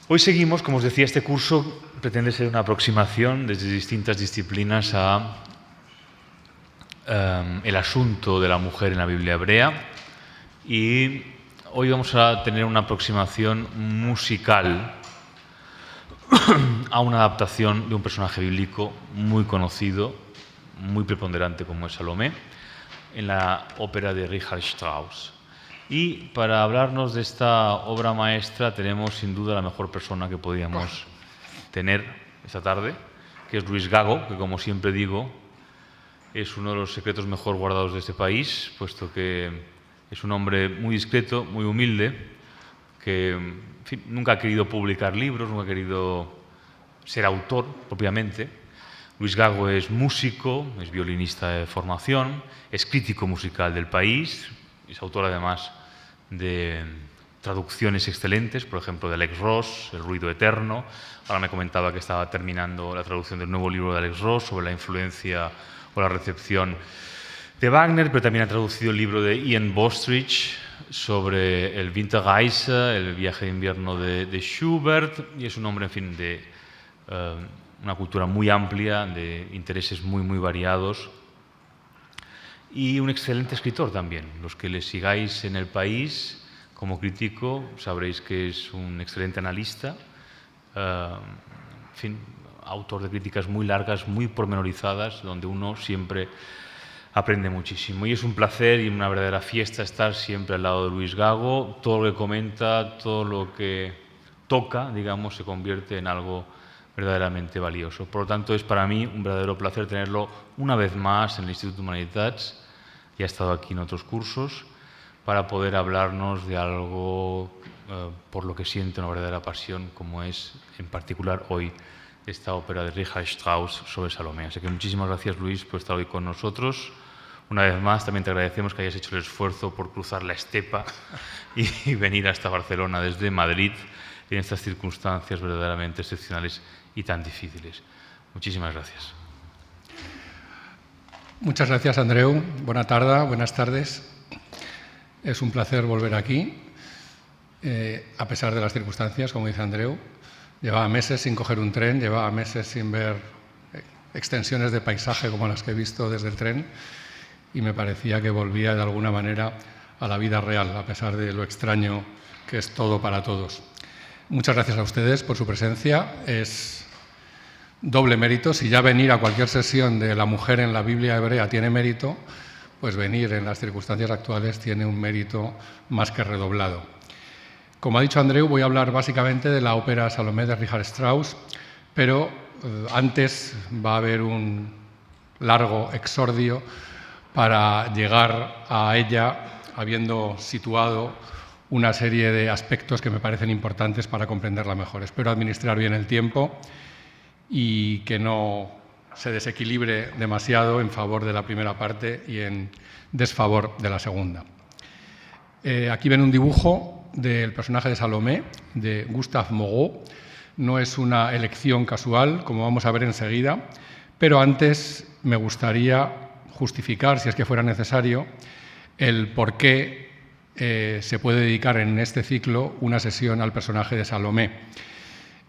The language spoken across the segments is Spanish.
Hoy seguimos, como os decía, este curso pretende ser una aproximación desde distintas disciplinas a el asunto de la mujer en la Biblia hebrea, y hoy vamos a tener una aproximación musical a una adaptación de un personaje bíblico muy conocido, muy preponderante como es Salomé, en la ópera de Richard Strauss. Y para hablarnos de esta obra maestra tenemos sin duda la mejor persona que podíamos tener esta tarde, que es Luis Gago, que como siempre digo es uno de los secretos mejor guardados de este país, puesto que es un hombre muy discreto, muy humilde, que en fin, nunca ha querido publicar libros, nunca ha querido ser autor propiamente. Luis Gago es músico, es violinista de formación, es crítico musical del país, es autor además de traducciones excelentes, por ejemplo de Alex Ross, El ruido eterno. Ahora me comentaba que estaba terminando la traducción del nuevo libro de Alex Ross sobre la influencia o la recepción de Wagner, pero también ha traducido el libro de Ian Bostridge sobre el Winterreise, el viaje de invierno de Schubert, y es un hombre, en fin, de una cultura muy amplia, de intereses muy variados, y un excelente escritor también. Los que le sigáis en El País como crítico sabréis que es un excelente analista, en fin, autor de críticas muy largas, muy pormenorizadas, donde uno siempre aprende muchísimo. Y es un placer y una verdadera fiesta estar siempre al lado de Luis Gago. Todo lo que comenta, todo lo que toca, digamos, se convierte en algo verdaderamente valioso. Por lo tanto, es para mí un verdadero placer tenerlo una vez más en el Instituto Humanitats. Ya ha estado aquí en otros cursos para poder hablarnos de algo por lo que siente una verdadera pasión, como es en particular hoy esta ópera de Richard Strauss sobre Salomé. Así que muchísimas gracias, Luis, por estar hoy con nosotros. Una vez más, también te agradecemos que hayas hecho el esfuerzo por cruzar la estepa y venir hasta Barcelona desde Madrid en estas circunstancias verdaderamente excepcionales y tan difíciles. Muchísimas gracias. Muchas gracias, Andreu. Buenas tardes. Es un placer volver aquí, a pesar de las circunstancias, como dice Andreu. Llevaba meses sin coger un tren, llevaba meses sin ver extensiones de paisaje como las que he visto desde el tren, y me parecía que volvía de alguna manera a la vida real, a pesar de lo extraño que es todo para todos. Muchas gracias a ustedes por su presencia. Es doble mérito. Si ya venir a cualquier sesión de la mujer en la Biblia hebrea tiene mérito, pues venir en las circunstancias actuales tiene un mérito más que redoblado. Como ha dicho Andreu, voy a hablar básicamente de la ópera Salomé de Richard Strauss, pero antes va a haber un largo exordio para llegar a ella, habiendo situado una serie de aspectos que me parecen importantes para comprenderla mejor. Espero administrar bien el tiempo y que no se desequilibre demasiado en favor de la primera parte y en desfavor de la segunda. Aquí ven un dibujo del personaje de Salomé, de Gustave Moreau. No es una elección casual, como vamos a ver enseguida, pero antes me gustaría justificar, si es que fuera necesario, el por qué se puede dedicar en este ciclo una sesión al personaje de Salomé.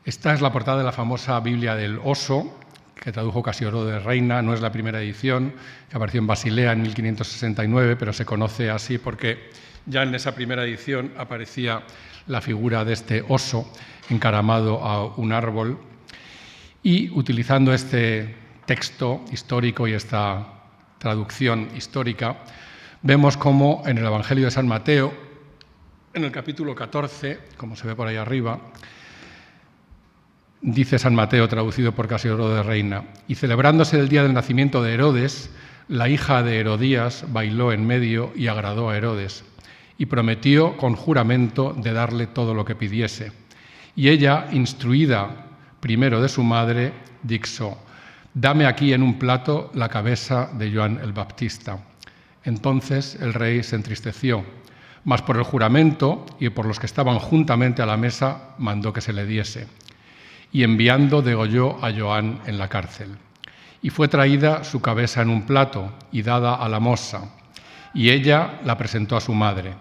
Esta es la portada de la famosa Biblia del Oso, que tradujo Casiodoro de Reina. No es la primera edición, que apareció en Basilea en 1569, pero se conoce así porque ya en esa primera edición aparecía la figura de este oso encaramado a un árbol. Y utilizando este texto histórico y esta traducción histórica, vemos cómo en el Evangelio de San Mateo, en el capítulo 14, como se ve por ahí arriba, dice San Mateo, traducido por Casiodoro de Reina: y celebrándose el día del nacimiento de Herodes, la hija de Herodías bailó en medio y agradó a Herodes, y prometió con juramento de darle todo lo que pidiese. Y ella, instruida primero de su madre, dijo: dame aquí en un plato la cabeza de Juan el Baptista. Entonces el rey se entristeció, mas por el juramento y por los que estaban juntamente a la mesa mandó que se le diese. Y enviando degolló a Joan en la cárcel. Y fue traída su cabeza en un plato y dada a la moza, y ella la presentó a su madre.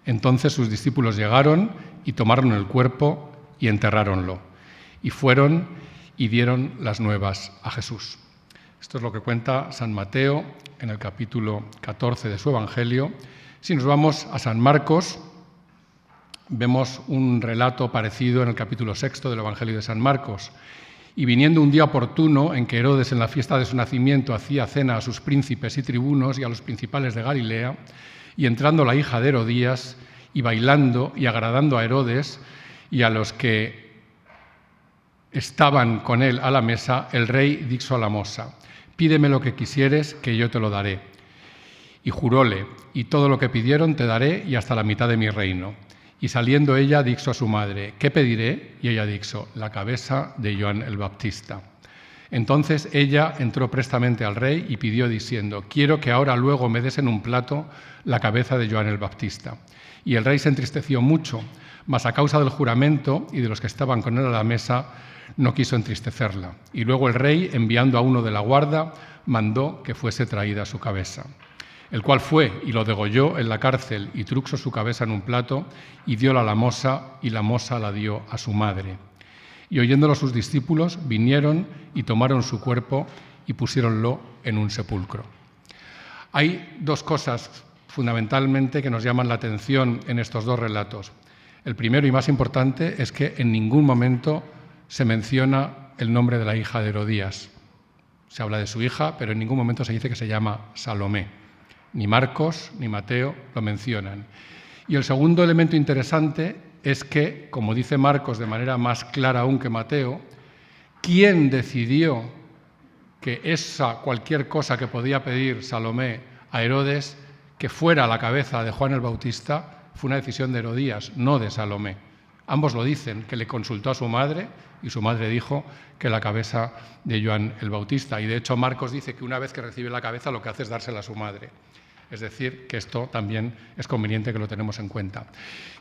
Entonces sus discípulos llegaron y tomaron el cuerpo y enterráronlo. Y fueron y dieron las nuevas a Jesús. Esto es lo que cuenta San Mateo en el capítulo 14 de su Evangelio. Si nos vamos a San Marcos, vemos un relato parecido en el capítulo 6 del Evangelio de San Marcos. Y viniendo un día oportuno en que Herodes en la fiesta de su nacimiento hacía cena a sus príncipes y tribunos y a los principales de Galilea, y entrando la hija de Herodías, y bailando y agradando a Herodes y a los que estaban con él a la mesa, el rey dijo a la moza: pídeme lo que quisieres, que yo te lo daré. Y juróle: y todo lo que pidieron te daré, y hasta la mitad de mi reino. Y saliendo ella, dijo a su madre: ¿qué pediré? Y ella dijo: la cabeza de Juan el Bautista. Entonces ella entró prestamente al rey y pidió diciendo: quiero que ahora luego me des en un plato la cabeza de Juan el Bautista. Y el rey se entristeció mucho, mas a causa del juramento y de los que estaban con él a la mesa, no quiso entristecerla. Y luego el rey, enviando a uno de la guarda, mandó que fuese traída su cabeza. El cual fue y lo degolló en la cárcel y truxo su cabeza en un plato y dióla a la moza, y la moza la dio a su madre. Y oyéndolo sus discípulos, vinieron y tomaron su cuerpo y pusiéronlo en un sepulcro. Hay dos cosas fundamentalmente que nos llaman la atención en estos dos relatos. El primero y más importante es que en ningún momento se menciona el nombre de la hija de Herodías. Se habla de su hija, pero en ningún momento se dice que se llama Salomé. Ni Marcos ni Mateo lo mencionan. Y el segundo elemento interesante es que, como dice Marcos de manera más clara aún que Mateo, ¿quién decidió que cualquier cosa que podía pedir Salomé a Herodes, que fuera la cabeza de Juan el Bautista, fue una decisión de Herodías, no de Salomé? Ambos lo dicen, que le consultó a su madre y su madre dijo que la cabeza de Juan el Bautista. Y de hecho Marcos dice que una vez que recibe la cabeza lo que hace es dársela a su madre. Es decir, que esto también es conveniente que lo tenemos en cuenta.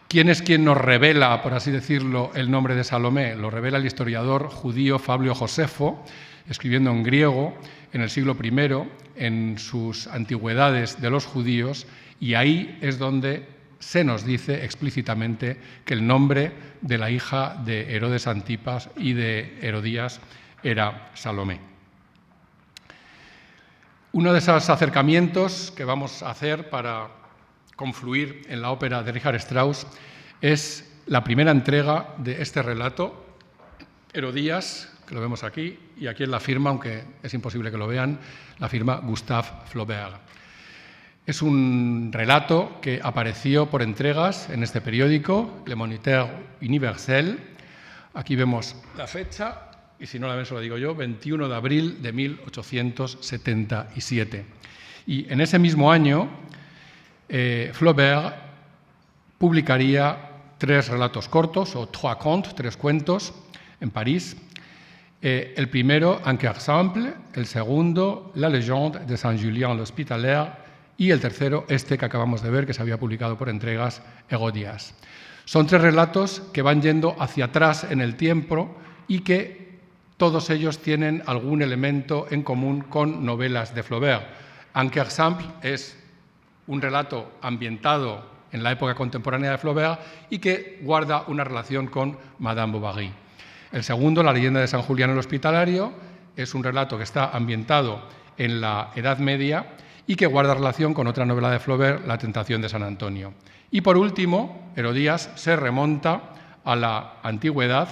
¿Quién es quien nos revela, por así decirlo, el nombre de Salomé? Lo revela el historiador judío Fabio Josefo, escribiendo en griego en el siglo I, en sus Antigüedades de los judíos, y ahí es donde se nos dice explícitamente que el nombre de la hija de Herodes Antipas y de Herodías era Salomé. Uno de esos acercamientos que vamos a hacer para confluir en la ópera de Richard Strauss es la primera entrega de este relato, Herodías, que lo vemos aquí, y aquí en la firma, aunque es imposible que lo vean, la firma Gustave Flaubert. Es un relato que apareció por entregas en este periódico, Le Moniteur Universel. Aquí vemos la fecha, y si no la ven se lo digo yo, 21 de abril de 1877. Y en ese mismo año, Flaubert publicaría 3 relatos cortos, o trois contes, 3 cuentos, en París. El primero, Un cœur simple, el segundo, La légende de Saint-Julien l'Hospitalaire, y el tercero, este que acabamos de ver, que se había publicado por entregas, Herodías. Son 3 relatos que van yendo hacia atrás en el tiempo y que todos ellos tienen algún elemento en común con novelas de Flaubert. Un cœur simple es un relato ambientado en la época contemporánea de Flaubert y que guarda una relación con Madame Bovary. El segundo, La leyenda de San Julián el Hospitalario, es un relato que está ambientado en la Edad Media y que guarda relación con otra novela de Flaubert, La tentación de San Antonio. Y por último, Herodías se remonta a la antigüedad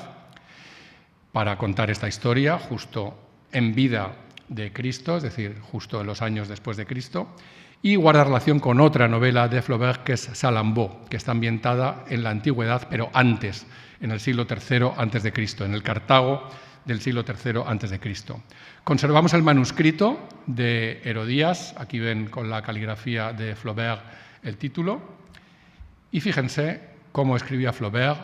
para contar esta historia justo en vida de Cristo, es decir, justo en los años después de Cristo, y guarda relación con otra novela de Flaubert que es Salammbô, que está ambientada en la antigüedad, pero antes, en el siglo III antes de Cristo, en el Cartago del siglo III antes de Cristo. Conservamos el manuscrito de Herodías, aquí ven con la caligrafía de Flaubert el título, y fíjense cómo escribía Flaubert,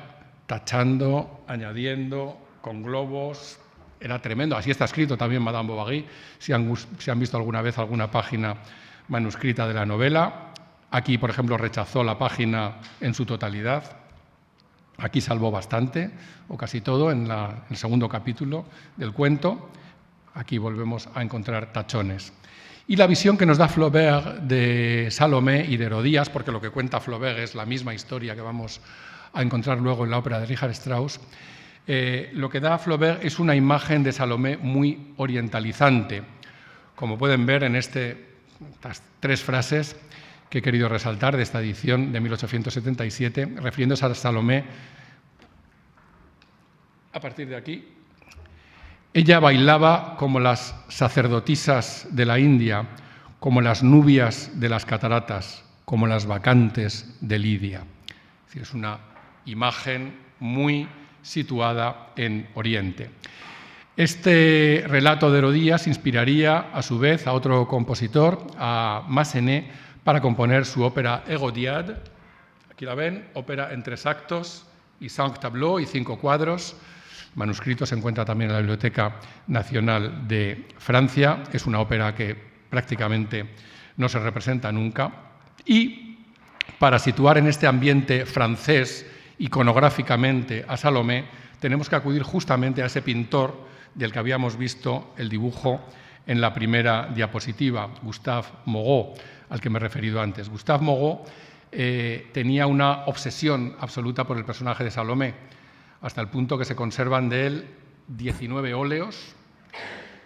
tachando, añadiendo, con globos, era tremendo. Así está escrito también Madame Bovary, si han visto alguna vez alguna página manuscrita de la novela. Aquí, por ejemplo, rechazó la página en su totalidad. Aquí salvó bastante, o casi todo, en el segundo capítulo del cuento. Aquí volvemos a encontrar tachones. Y la visión que nos da Flaubert de Salomé y de Herodías, porque lo que cuenta Flaubert es la misma historia que vamos a encontrar luego en la ópera de Richard Strauss, lo que da Flaubert es una imagen de Salomé muy orientalizante. Como pueden ver en estas 3 frases que he querido resaltar de esta edición de 1877, refiriéndose a Salomé a partir de aquí. Ella bailaba como las sacerdotisas de la India, como las nubias de las cataratas, como las bacantes de Lidia. Es decir, es una imagen muy situada en Oriente. Este relato de Herodías inspiraría a su vez a otro compositor, a Massenet, para componer su ópera Hérodiade. Aquí la ven, ópera en 3 actos y 5 tableaux y 5 cuadros. El manuscrito se encuentra también en la Biblioteca Nacional de Francia. Es una ópera que prácticamente no se representa nunca. Y para situar en este ambiente francés iconográficamente a Salomé, tenemos que acudir justamente a ese pintor del que habíamos visto el dibujo en la primera diapositiva, Gustave Moreau, al que me he referido antes. Gustave Moreau tenía una obsesión absoluta por el personaje de Salomé, hasta el punto que se conservan de él 19 óleos,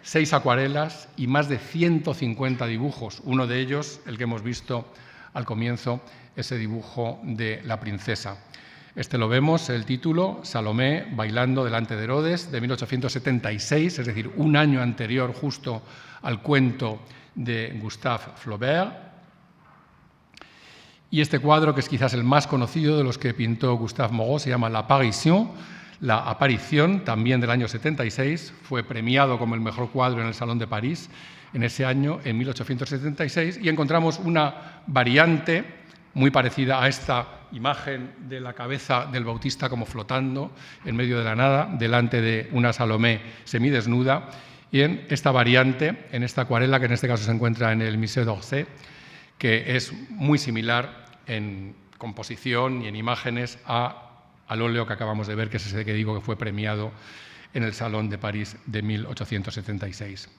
6 acuarelas y más de 150 dibujos. Uno de ellos, el que hemos visto al comienzo, ese dibujo de la princesa. Este lo vemos, el título, Salomé bailando delante de Herodes, de 1876, es decir, un año anterior justo al cuento de Gustave Flaubert. Y este cuadro, que es quizás el más conocido de los que pintó Gustave Moreau, se llama L'Apparition, la aparición, también del año 76, fue premiado como el mejor cuadro en el Salón de París en ese año, en 1876, y encontramos una variante muy parecida a esta imagen de la cabeza del Bautista como flotando en medio de la nada, delante de una Salomé semidesnuda, y en esta variante, en esta acuarela, que en este caso se encuentra en el Musée d'Orsay, que es muy similar en composición y en imágenes al óleo que acabamos de ver, que es ese que digo que fue premiado en el Salón de París de 1876.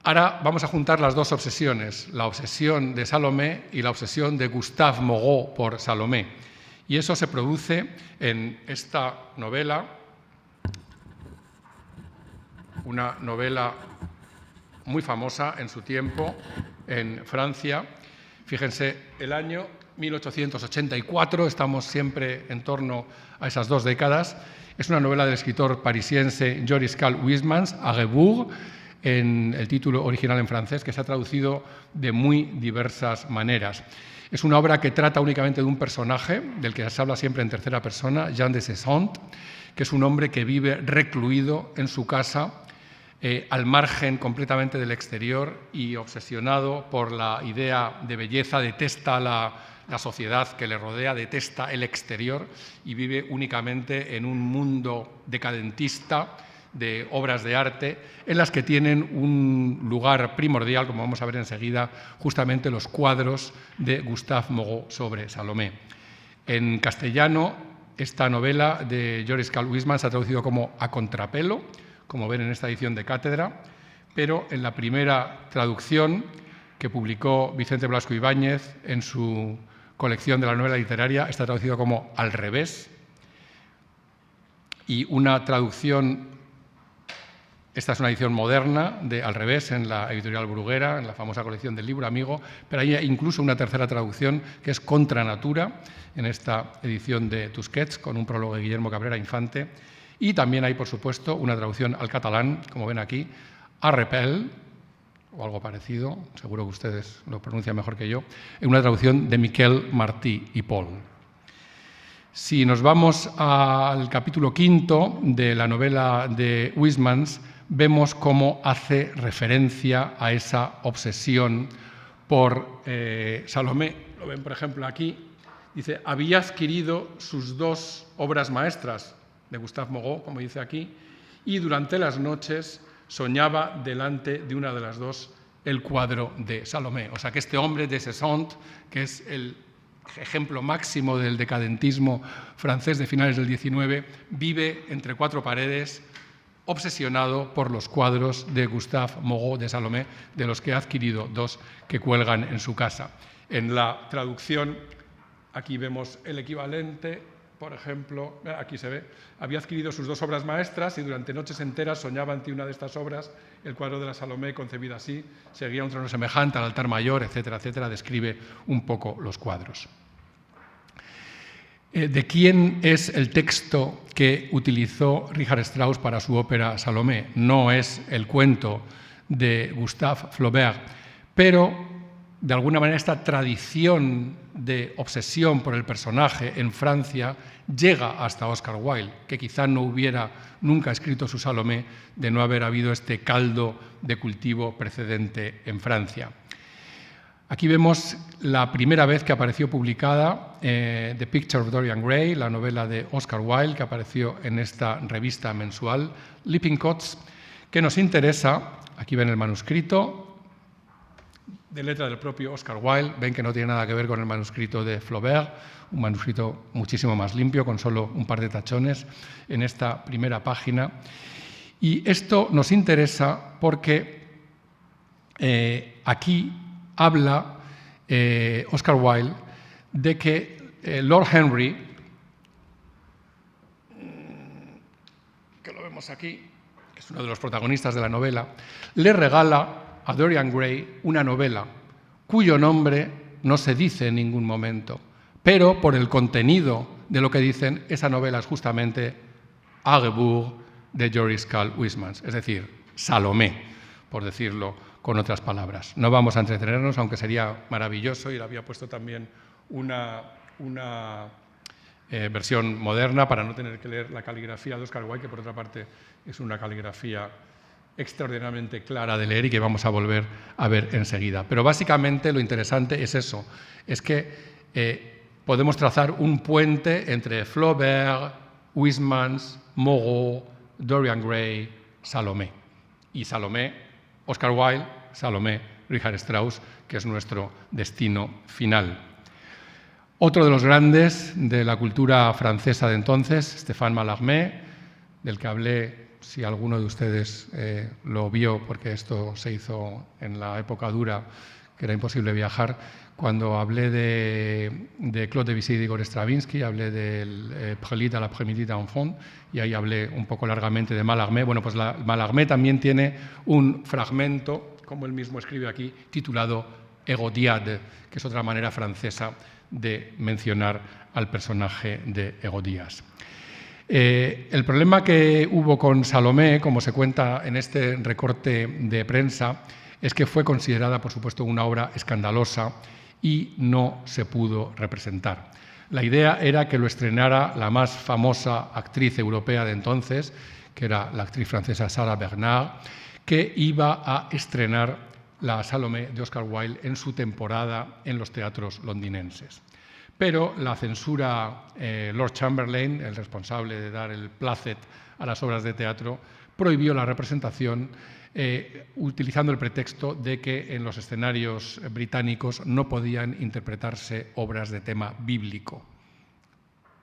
Ahora vamos a juntar las 2 obsesiones, la obsesión de Salomé y la obsesión de Gustave Moreau por Salomé. Y eso se produce en esta novela, una novela muy famosa en su tiempo en Francia. Fíjense, el año 1884, estamos siempre en torno a esas 2 décadas. Es una novela del escritor parisiense Joris Karl Huysmans, A Rebours, en el título original en francés, que se ha traducido de muy diversas maneras. Es una obra que trata únicamente de un personaje, del que se habla siempre en tercera persona, Jean de Cessant, que es un hombre que vive recluido en su casa, al margen completamente del exterior y obsesionado por la idea de belleza, detesta la sociedad que le rodea, detesta el exterior y vive únicamente en un mundo decadentista de obras de arte en las que tienen un lugar primordial, como vamos a ver enseguida, justamente los cuadros de Gustave Moreau sobre Salomé. En castellano, esta novela de Joris Karl Huysmans se ha traducido como A contrapelo, como ven en esta edición de cátedra, pero en la primera traducción que publicó Vicente Blasco Ibáñez en su colección de la novela literaria está traducido como Al revés, y una traducción, esta es una edición moderna de Al revés en la editorial Bruguera, en la famosa colección del Libro Amigo, pero hay incluso una tercera traducción que es Contra Natura, en esta edición de Tusquets, con un prólogo de Guillermo Cabrera Infante, y también hay, por supuesto, una traducción al catalán, como ven aquí, A repel, o algo parecido, seguro que ustedes lo pronuncian mejor que yo, en una traducción de Miquel Martí y Pol. Si nos vamos al capítulo 5 de la novela de Huysmans, vemos cómo hace referencia a esa obsesión por Salomé. Lo ven, por ejemplo, aquí. Dice, había adquirido sus 2 obras maestras de Gustave Moreau, como dice aquí, y durante las noches soñaba delante de una de las 2 el cuadro de Salomé. O sea que este hombre de Cessant, que es el ejemplo máximo del decadentismo francés de finales del XIX, vive entre 4 paredes, obsesionado por los cuadros de Gustave Moreau de Salomé, de los que ha adquirido 2 que cuelgan en su casa. En la traducción Aquí vemos el equivalente, por ejemplo, aquí se ve, había adquirido sus 2 obras maestras y durante noches enteras soñaba ante una de estas obras, el cuadro de la Salomé, concebida así, seguía un trono semejante al altar mayor, etcétera, etcétera, describe un poco los cuadros. ¿De quién es el texto que utilizó Richard Strauss para su ópera Salomé? No es el cuento de Gustave Flaubert, pero de alguna manera esta tradición de obsesión por el personaje en Francia llega hasta Oscar Wilde, que quizá no hubiera nunca escrito su Salomé de no haber habido este caldo de cultivo precedente en Francia. Aquí vemos la primera vez que apareció publicada The Picture of Dorian Gray, la novela de Oscar Wilde, que apareció en esta revista mensual, Lippincott's, que nos interesa. Aquí ven el manuscrito, de letra del propio Oscar Wilde. Ven que no tiene nada que ver con el manuscrito de Flaubert, un manuscrito muchísimo más limpio, con solo un par de tachones en esta primera página. Y esto nos interesa porque aquí habla Oscar Wilde de que Lord Henry, que lo vemos aquí, que es uno de los protagonistas de la novela, le regala a Dorian Gray una novela cuyo nombre no se dice en ningún momento, pero por el contenido de lo que dicen, esa novela es justamente Aghebour de Joris Karl Huysmans, es decir, Salomé, por decirlo con otras palabras. No vamos a entretenernos, aunque sería maravilloso, y le había puesto también una versión moderna para no tener que leer la caligrafía de Oscar Wilde, que por otra parte es una caligrafía extraordinariamente clara de leer y que vamos a volver a ver enseguida. Pero básicamente lo interesante es eso, es que podemos trazar un puente entre Flaubert, Huysmans, Moreau, Dorian Gray, Salomé. Y Salomé, Oscar Wilde, Salomé, Richard Strauss, que es nuestro destino final. Otro de los grandes de la cultura francesa de entonces, Stéphane Mallarmé, del que hablé, si alguno de ustedes lo vio, porque esto se hizo en la época dura, que era imposible viajar, cuando hablé de Claude Debussy y de Igor Stravinsky, hablé del Prélude à l'après-midi d'enfant, y ahí hablé un poco largamente de Mallarmé. Bueno, pues Mallarmé también tiene un fragmento, como él mismo escribe aquí, titulado Hérodiade, que es otra manera francesa de mencionar al personaje de Herodías. El problema que hubo con Salomé, como se cuenta en este recorte de prensa, es que fue considerada, por supuesto, una obra escandalosa y no se pudo representar. La idea era que lo estrenara la más famosa actriz europea de entonces, que era la actriz francesa Sarah Bernard, que iba a estrenar la Salomé de Oscar Wilde en su temporada en los teatros londinenses. Pero la censura, Lord Chamberlain, el responsable de dar el placet a las obras de teatro, prohibió la representación utilizando el pretexto de que en los escenarios británicos no podían interpretarse obras de tema bíblico.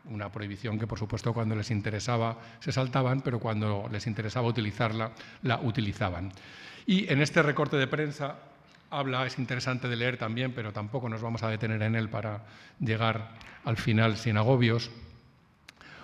Una prohibición que, por supuesto, cuando les interesaba se saltaban, pero cuando les interesaba utilizarla, la utilizaban. Y en este recorte de prensa habla, es interesante de leer también, pero tampoco nos vamos a detener en él para llegar al final sin agobios.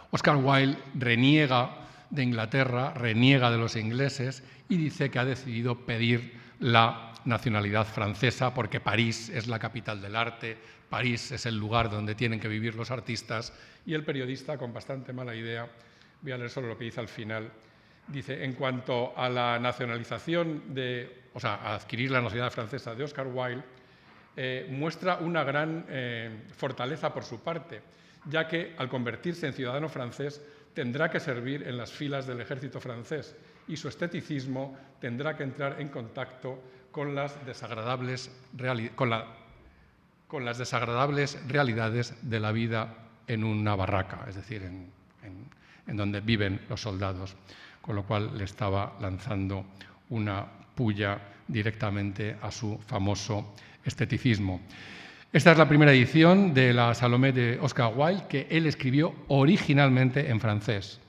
Oscar Wilde reniega de Inglaterra, reniega de los ingleses y dice que ha decidido pedir la nacionalidad francesa porque París es la capital del arte, París es el lugar donde tienen que vivir los artistas, y el periodista, con bastante mala idea, voy a leer solo lo que dice al final, dice: en cuanto a la nacionalización a adquirir la nacionalidad francesa de Oscar Wilde, muestra una gran fortaleza por su parte, ya que al convertirse en ciudadano francés tendrá que servir en las filas del ejército francés y su esteticismo tendrá que entrar en contacto con las desagradables realidades de la vida en una barraca, es decir, en donde viven los soldados, con lo cual le estaba lanzando una pulla directamente a su famoso esteticismo. Esta es la primera edición de la Salomé de Oscar Wilde, que él escribió originalmente en francés.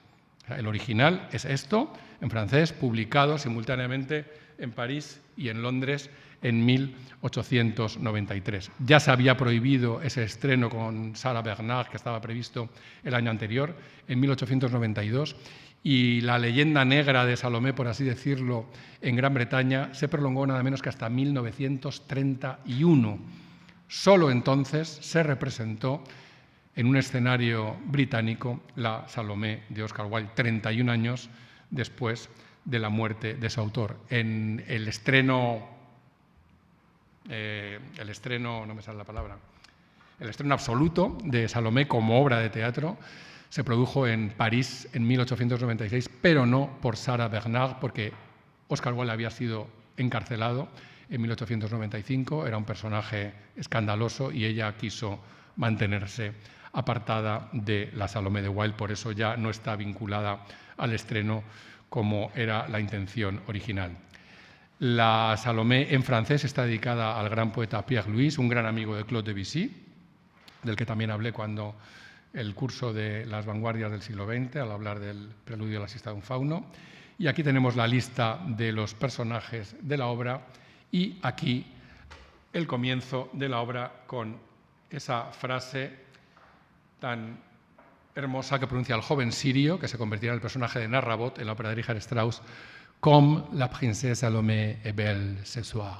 El original es esto, en francés, publicado simultáneamente en París y en Londres en 1893. Ya se había prohibido ese estreno con Sarah Bernhardt, que estaba previsto el año anterior, en 1892, y la leyenda negra de Salomé, por así decirlo, en Gran Bretaña se prolongó nada menos que hasta 1931. Solo entonces se representó en un escenario británico la Salomé de Oscar Wilde, 31 años después de la muerte de su autor. En el estreno absoluto de Salomé como obra de teatro se produjo en París en 1896, pero no por Sarah Bernhardt, porque Oscar Wilde había sido encarcelado en 1895, era un personaje escandaloso y ella quiso mantenerse apartada de la Salomé de Wilde, por eso ya no está vinculada al estreno como era la intención original. La Salomé en francés está dedicada al gran poeta Pierre Louys, un gran amigo de Claude Debussy, del que también hablé cuando el curso de las vanguardias del siglo XX, al hablar del preludio a la siesta de un fauno. Y aquí tenemos la lista de los personajes de la obra y aquí el comienzo de la obra con esa frase tan hermosa que pronuncia el joven sirio, que se convertirá en el personaje de Narrabot en la ópera de Richard Strauss, comme la princesse Salomé est belle ce soir.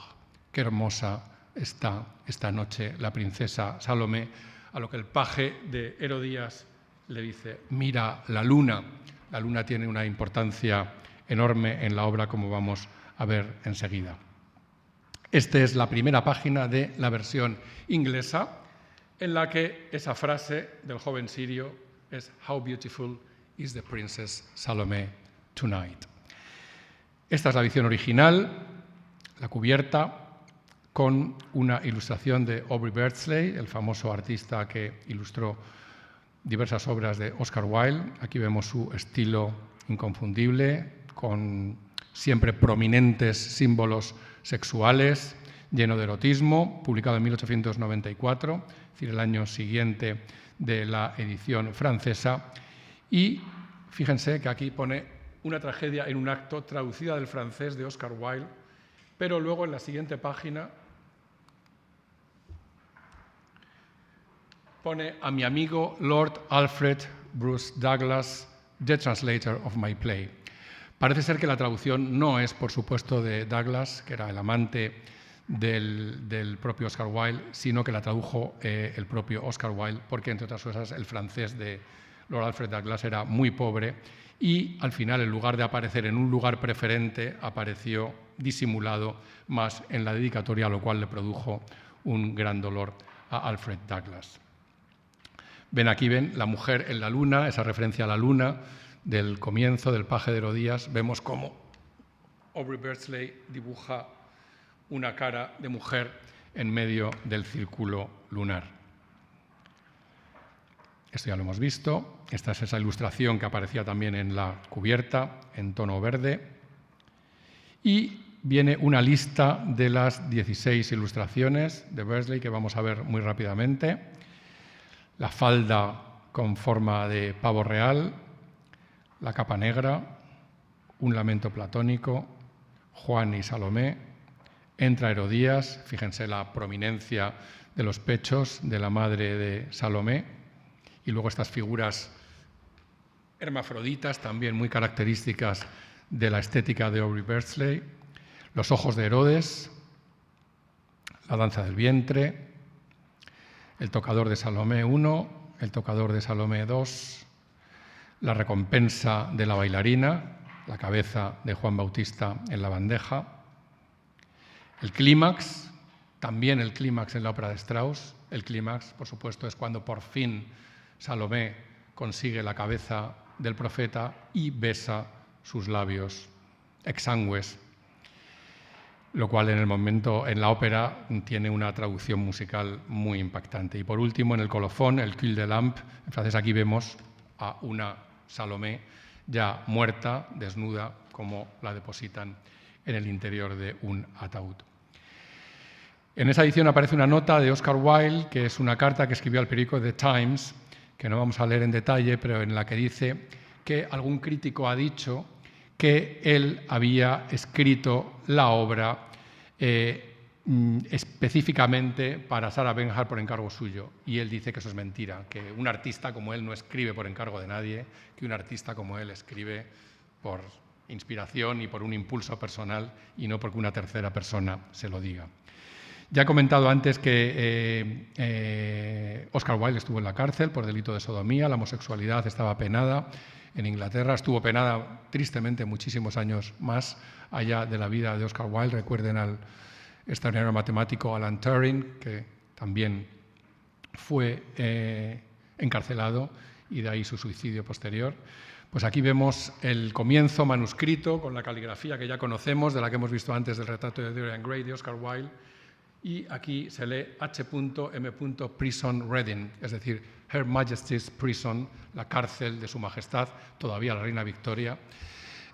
Qué hermosa está esta noche la princesa Salomé, a lo que el paje de Herodías le dice, mira la luna. La luna tiene una importancia enorme en la obra, como vamos a ver enseguida. Esta es la primera página de la versión inglesa, en la que esa frase del joven sirio es How beautiful is the princess Salomé tonight. Esta es la edición original, la cubierta, con una ilustración de Aubrey Beardsley, el famoso artista que ilustró diversas obras de Oscar Wilde. Aquí vemos su estilo inconfundible, con siempre prominentes símbolos sexuales, lleno de erotismo, publicado en 1894, es decir, el año siguiente de la edición francesa. Y fíjense que aquí pone una tragedia en un acto, traducida del francés de Oscar Wilde, pero luego en la siguiente página pone a mi amigo Lord Alfred Bruce Douglas, the translator of my play. Parece ser que la traducción no es, por supuesto, de Douglas, que era el amante del propio Oscar Wilde, sino que la tradujo el propio Oscar Wilde, porque, entre otras cosas, el francés de Lord Alfred Douglas era muy pobre y, al final, en lugar de aparecer en un lugar preferente, apareció disimulado más en la dedicatoria, lo cual le produjo un gran dolor a Alfred Douglas. Aquí ven la mujer en la luna, esa referencia a la luna del comienzo del paje de Herodías. Vemos cómo Aubrey Beardsley dibuja una cara de mujer en medio del círculo lunar. Esto ya lo hemos visto. Esta es esa ilustración que aparecía también en la cubierta, en tono verde. Y viene una lista de las 16 ilustraciones de Beardsley que vamos a ver muy rápidamente. La falda con forma de pavo real, la capa negra, un lamento platónico, Juan y Salomé, entra Herodías, fíjense la prominencia de los pechos de la madre de Salomé, y luego estas figuras hermafroditas, también muy características de la estética de Aubrey Beardsley, los ojos de Herodes, la danza del vientre, el tocador de Salomé I, el tocador de Salomé II, la recompensa de la bailarina, la cabeza de Juan Bautista en la bandeja, el clímax, también el clímax en la ópera de Strauss. El clímax, por supuesto, es cuando por fin Salomé consigue la cabeza del profeta y besa sus labios exangües, lo cual en el momento, en la ópera, tiene una traducción musical muy impactante. Y por último, en el colofón, el cul de lampe, en francés aquí vemos a una Salomé ya muerta, desnuda, como la depositan en el interior de un ataúd. En esa edición aparece una nota de Oscar Wilde, que es una carta que escribió al periódico The Times, que no vamos a leer en detalle, pero en la que dice que algún crítico ha dicho que él había escrito la obra específicamente para Sarah Bernhardt por encargo suyo. Y él dice que eso es mentira, que un artista como él no escribe por encargo de nadie, que un artista como él escribe por inspiración y por un impulso personal y no porque una tercera persona se lo diga. Ya he comentado antes que Oscar Wilde estuvo en la cárcel por delito de sodomía, la homosexualidad estaba penada en Inglaterra, estuvo penada tristemente muchísimos años más allá de la vida de Oscar Wilde. Recuerden al extraordinario matemático Alan Turing, que también fue encarcelado y de ahí su suicidio posterior. Pues aquí vemos el comienzo manuscrito con la caligrafía que ya conocemos, de la que hemos visto antes del retrato de Dorian Gray de Oscar Wilde, y aquí se lee H.M. Prison Reading, es decir, Her Majesty's Prison, la cárcel de su majestad, todavía la reina Victoria,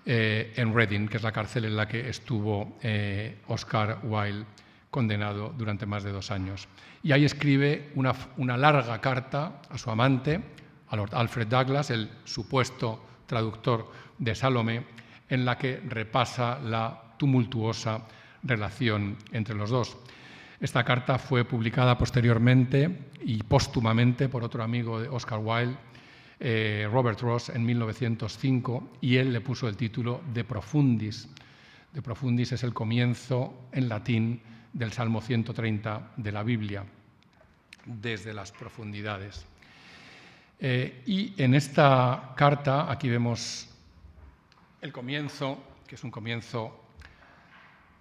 en Reading, que es la cárcel en la que estuvo Oscar Wilde condenado durante más de 2 años. Y ahí escribe una larga carta a su amante, a Lord Alfred Douglas, el supuesto traductor de Salomé, en la que repasa la tumultuosa relación entre los dos. Esta carta fue publicada posteriormente y póstumamente por otro amigo de Oscar Wilde, Robert Ross, en 1905, y él le puso el título De Profundis. De Profundis es el comienzo en latín del Salmo 130 de la Biblia, desde las profundidades. Y en esta carta, aquí vemos el comienzo, que es un comienzo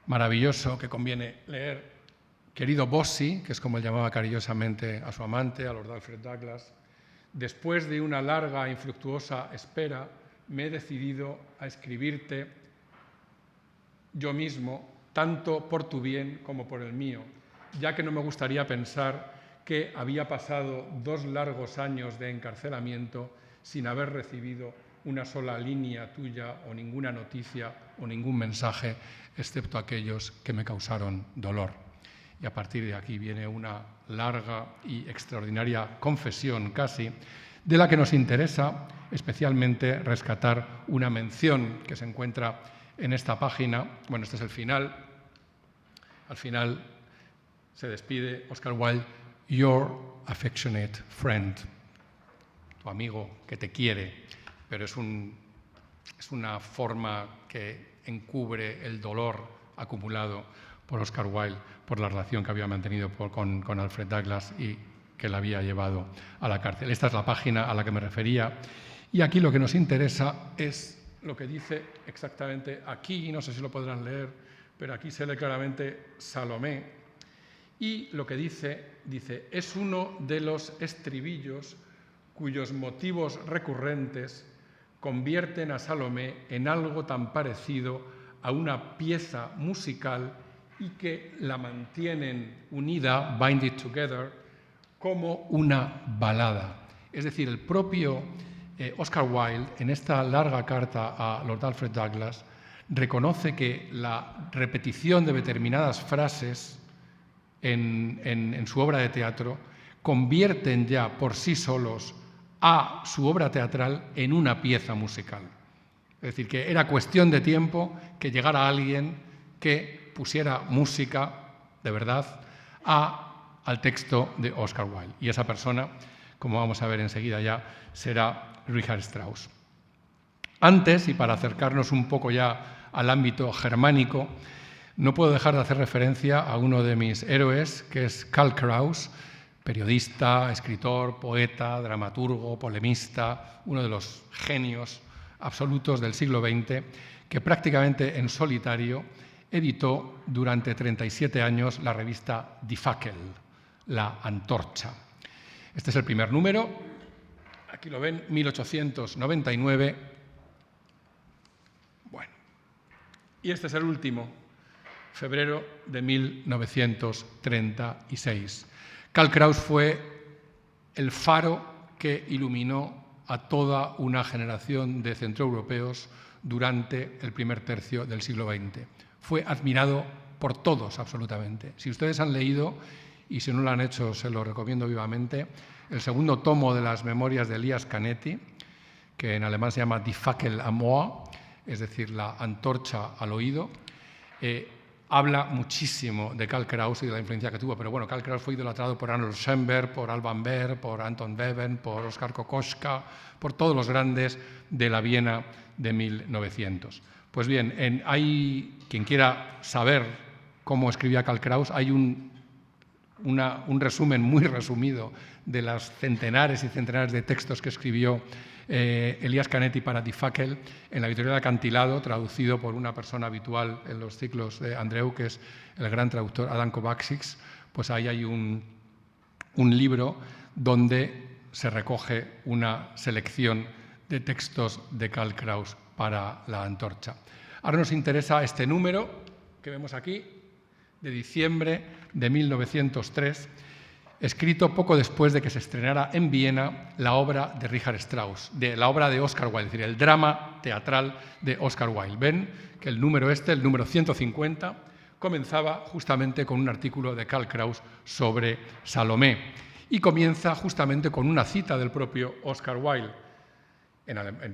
maravilloso que conviene leer. Querido Bossy, que es como él llamaba cariñosamente a su amante, a Lord Alfred Douglas, después de una larga e infructuosa espera, me he decidido a escribirte yo mismo, tanto por tu bien como por el mío, ya que no me gustaría pensar que había pasado 2 largos años de encarcelamiento sin haber recibido una sola línea tuya o ninguna noticia o ningún mensaje, excepto aquellos que me causaron dolor. Y a partir de aquí viene una larga y extraordinaria confesión casi, de la que nos interesa especialmente rescatar una mención que se encuentra en esta página. Bueno, este es el final. Al final se despide Oscar Wilde, Your affectionate friend, tu amigo que te quiere, pero es una forma que encubre el dolor acumulado por Oscar Wilde, por la relación que había mantenido con Alfred Douglas y que la había llevado a la cárcel. Esta es la página a la que me refería. Y aquí lo que nos interesa es lo que dice exactamente aquí, no sé si lo podrán leer, pero aquí se lee claramente Salomé. Y lo que dice, es uno de los estribillos cuyos motivos recurrentes convierten a Salomé en algo tan parecido a una pieza musical y que la mantienen unida, bind it together, como una balada. Es decir, el propio Oscar Wilde, en esta larga carta a Lord Alfred Douglas, reconoce que la repetición de determinadas frases en su obra de teatro convierten ya por sí solos a su obra teatral en una pieza musical. Es decir, que era cuestión de tiempo que llegara alguien que pusiera música, de verdad, al texto de Oscar Wilde. Y esa persona, como vamos a ver enseguida ya, será Richard Strauss. Antes, y para acercarnos un poco ya al ámbito germánico, no puedo dejar de hacer referencia a uno de mis héroes, que es Karl Kraus, periodista, escritor, poeta, dramaturgo, polemista, uno de los genios absolutos del siglo XX, que prácticamente en solitario editó durante 37 años la revista Die Fackel, la Antorcha. Este es el primer número, aquí lo ven, 1899. Bueno, y este es el último, febrero de 1936. Karl Kraus fue el faro que iluminó a toda una generación de centroeuropeos durante el primer tercio del siglo XX. Fue admirado por todos, absolutamente. Si ustedes han leído, y si no lo han hecho, se lo recomiendo vivamente, el segundo tomo de las memorias de Elias Canetti, que en alemán se llama Die Fackel am Ohr, es decir, la antorcha al oído, habla muchísimo de Karl Kraus y de la influencia que tuvo, pero bueno, Karl Kraus fue idolatrado por Arnold Schoenberg, por Alban Berg, por Anton Webern, por Oskar Kokoschka, por todos los grandes de la Viena de 1900. Pues bien, hay quien quiera saber cómo escribía Karl Kraus, hay un resumen muy resumido de las centenares y centenares de textos que escribió Elias Canetti para Die Fackel en la editorial Acantilado, traducido por una persona habitual en los ciclos de Andreu, que es el gran traductor Adam Kovačič. Pues ahí hay un libro donde se recoge una selección de textos de Karl Kraus para la antorcha. Ahora nos interesa este número que vemos aquí, de diciembre de 1903, escrito poco después de que se estrenara en Viena la obra de Richard Strauss, la obra de Oscar Wilde, es decir, el drama teatral de Oscar Wilde. Ven que el número el número 150, comenzaba justamente con un artículo de Karl Kraus sobre Salomé y comienza justamente con una cita del propio Oscar Wilde.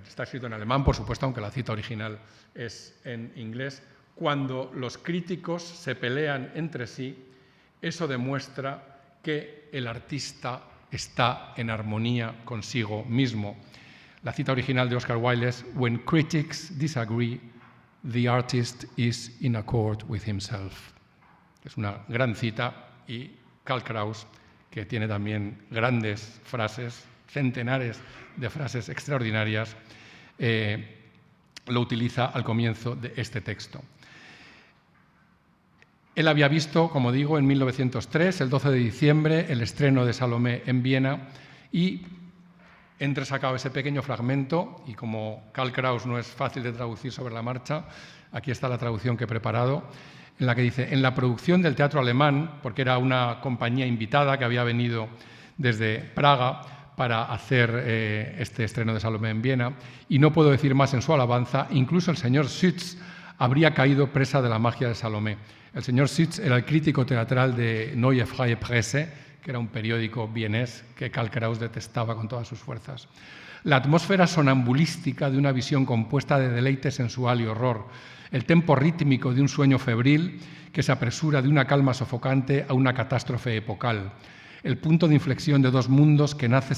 Está escrito en alemán, por supuesto, aunque la cita original es en inglés. Cuando los críticos se pelean entre sí, eso demuestra que el artista está en armonía consigo mismo. La cita original de Oscar Wilde es "When critics disagree, the artist is in accord with himself". Es una gran cita y Karl Kraus, que tiene también grandes frases, centenares de frases extraordinarias, lo utiliza al comienzo de este texto. Él había visto, como digo, en 1903, el 12 de diciembre, el estreno de Salomé en Viena y he entresacado ese pequeño fragmento y como Karl Kraus no es fácil de traducir sobre la marcha, aquí está la traducción que he preparado, en la que dice: en la producción del teatro alemán, porque era una compañía invitada que había venido desde Praga para hacer este estreno de Salomé en Viena, y no puedo decir más en su alabanza, incluso el señor Schütz habría caído presa de la magia de Salomé. El señor Schütz era el crítico teatral de Neue Freie Presse, que era un periódico vienés que Karl Kraus detestaba con todas sus fuerzas. La atmósfera sonambulística de una visión compuesta de deleite sensual y horror, el tempo rítmico de un sueño febril que se apresura de una calma sofocante a una catástrofe epocal, el punto de inflexión de dos mundos que nace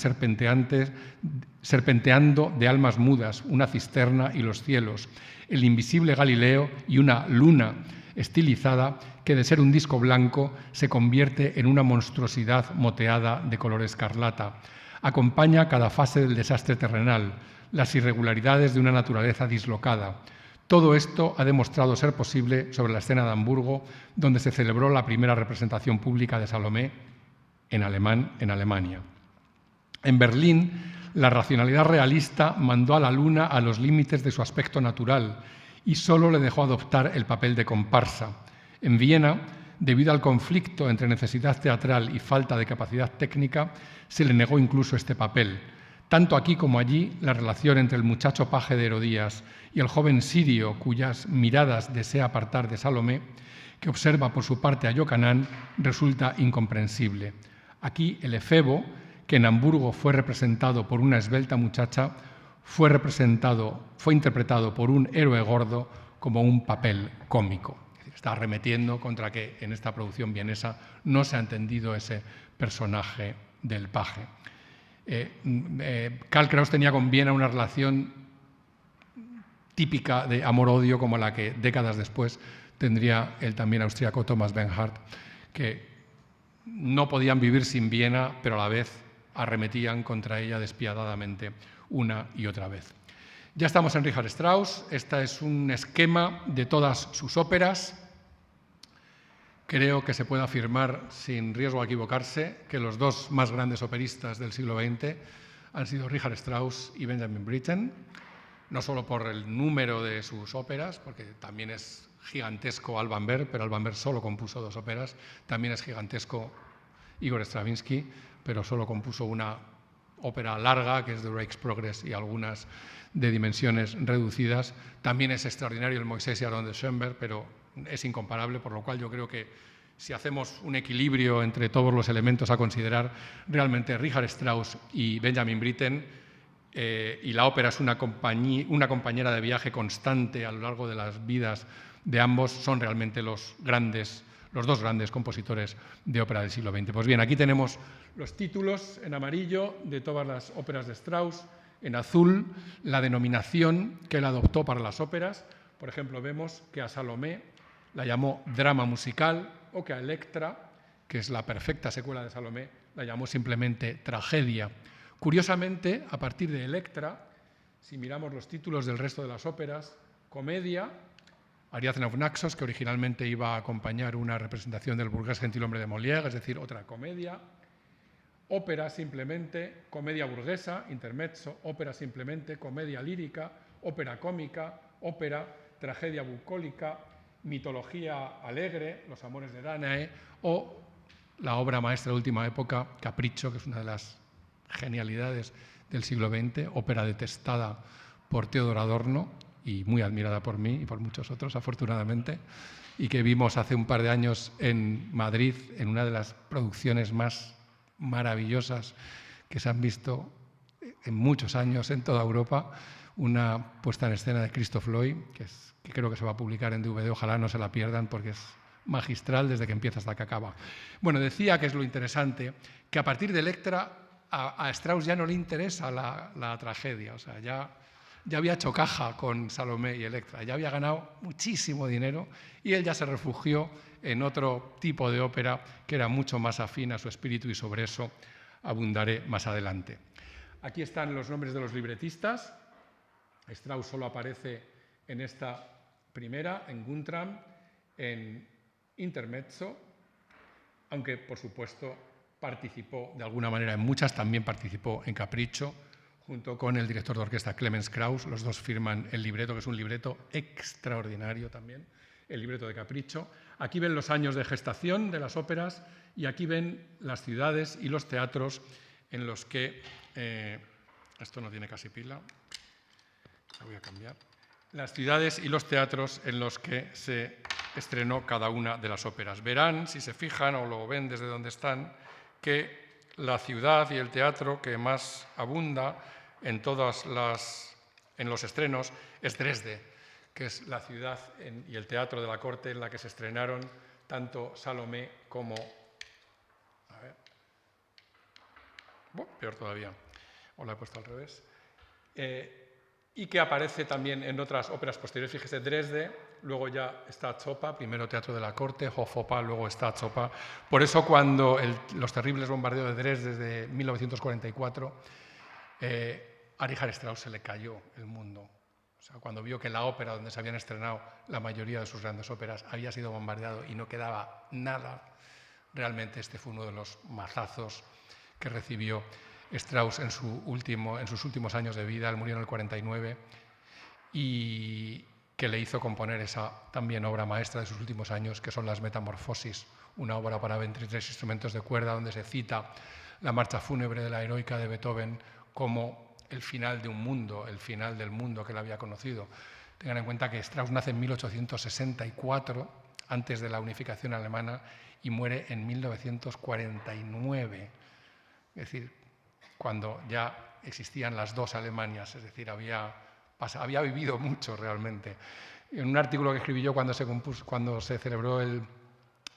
serpenteando de almas mudas, una cisterna y los cielos, el invisible Galileo y una luna estilizada que de ser un disco blanco se convierte en una monstruosidad moteada de color escarlata. Acompaña cada fase del desastre terrenal, las irregularidades de una naturaleza dislocada. Todo esto ha demostrado ser posible sobre la escena de Hamburgo, donde se celebró la primera representación pública de Salomé en Alemania. En Berlín, la racionalidad realista mandó a la luna a los límites de su aspecto natural y solo le dejó adoptar el papel de comparsa. En Viena, debido al conflicto entre necesidad teatral y falta de capacidad técnica, se le negó incluso este papel. Tanto aquí como allí, la relación entre el muchacho paje de Herodías y el joven sirio, cuyas miradas desea apartar de Salomé, que observa por su parte a Yocanan, resulta incomprensible. Aquí el efebo, que en Hamburgo fue representado por una esbelta muchacha, fue interpretado por un héroe gordo como un papel cómico. Está arremetiendo contra que en esta producción vienesa no se ha entendido ese personaje del paje. Karl Kraus tenía con Viena una relación típica de amor-odio como la que décadas después tendría el también austríaco Thomas Bernhard, que no podían vivir sin Viena, pero a la vez arremetían contra ella despiadadamente una y otra vez. Ya estamos en Richard Strauss. Este es un esquema de todas sus óperas. Creo que se puede afirmar, sin riesgo a equivocarse, que los dos más grandes operistas del siglo XX han sido Richard Strauss y Benjamin Britten, no solo por el número de sus óperas, porque también es gigantesco Alban Berg, pero Alban Berg solo compuso 2 óperas, también es gigantesco Igor Stravinsky, pero solo compuso una ópera larga, que es The Rijksprogress, y algunas de dimensiones reducidas. También es extraordinario el Moisés y Aarón de Schoenberg, pero es incomparable, por lo cual yo creo que si hacemos un equilibrio entre todos los elementos a considerar, realmente Richard Strauss y Benjamin Britten, y la ópera es una compañera de viaje constante a lo largo de las vidas de ambos son realmente los dos grandes compositores de ópera del siglo XX. Pues bien, aquí tenemos los títulos en amarillo de todas las óperas de Strauss, en azul la denominación que él adoptó para las óperas. Por ejemplo, vemos que a Salomé la llamó drama musical, o que a Electra, que es la perfecta secuela de Salomé, la llamó simplemente tragedia. Curiosamente, a partir de Electra, si miramos los títulos del resto de las óperas, comedia, Ariadna of Naxos, que originalmente iba a acompañar una representación del burgués gentilhombre de Molière, es decir, otra comedia, ópera simplemente, comedia burguesa, intermezzo, ópera simplemente, comedia lírica, ópera cómica, ópera, tragedia bucólica, mitología alegre, Los amores de Dánae, o la obra maestra de última época, Capriccio, que es una de las genialidades del siglo XX, ópera detestada por Theodor Adorno y muy admirada por mí y por muchos otros, afortunadamente, y que vimos hace un par de años en Madrid, en una de las producciones más maravillosas que se han visto en muchos años en toda Europa, una puesta en escena de Christoph Loy, que creo que se va a publicar en DVD, ojalá no se la pierdan porque es magistral desde que empieza hasta que acaba. Bueno, decía que es lo interesante, que a partir de Electra a Strauss ya no le interesa la tragedia, o sea, ya había hecho caja con Salomé y Electra, ya había ganado muchísimo dinero y él ya se refugió en otro tipo de ópera que era mucho más afín a su espíritu y sobre eso abundaré más adelante. Aquí están los nombres de los libretistas. Strauss solo aparece en esta primera, en Guntram, en Intermezzo, aunque por supuesto participó de alguna manera en muchas, también participó en Capriccio, junto con el director de orquesta Clemens Krauss. Los dos firman el libreto, que es un libreto extraordinario también, el libreto de Capriccio. Aquí ven los años de gestación de las óperas y aquí ven las ciudades y los teatros en los que... esto no tiene casi pila, la voy a cambiar. Las ciudades y los teatros en los que se estrenó cada una de las óperas. Verán, si se fijan o lo ven desde donde están, que la ciudad y el teatro que más abunda en los estrenos es Dresde, que es la ciudad y el teatro de la corte en la que se estrenaron tanto Salomé como... A ver... peor todavía, o la he puesto al revés. Y que aparece también en otras óperas posteriores. Fíjese, Dresde, luego ya Staatsoper, primero Teatro de la Corte, Hofoper, luego Staatsoper. Por eso cuando los terribles bombardeos de Dresde de 1944, a Richard Strauss se le cayó el mundo. O sea, cuando vio que la ópera donde se habían estrenado la mayoría de sus grandes óperas había sido bombardeado y no quedaba nada, realmente este fue uno de los mazazos que recibió Strauss en sus últimos años de vida. Él murió en el 49 y que le hizo componer esa también obra maestra de sus últimos años, que son las Metamorfosis, una obra para 23 instrumentos de cuerda donde se cita la marcha fúnebre de la heroica de Beethoven como el final de un mundo, el final del mundo que él había conocido. Tengan en cuenta que Strauss nace en 1864, antes de la unificación alemana, y muere en 1949. Es decir, cuando ya existían las dos Alemanias, es decir, había vivido mucho realmente. En un artículo que escribí yo cuando se celebró el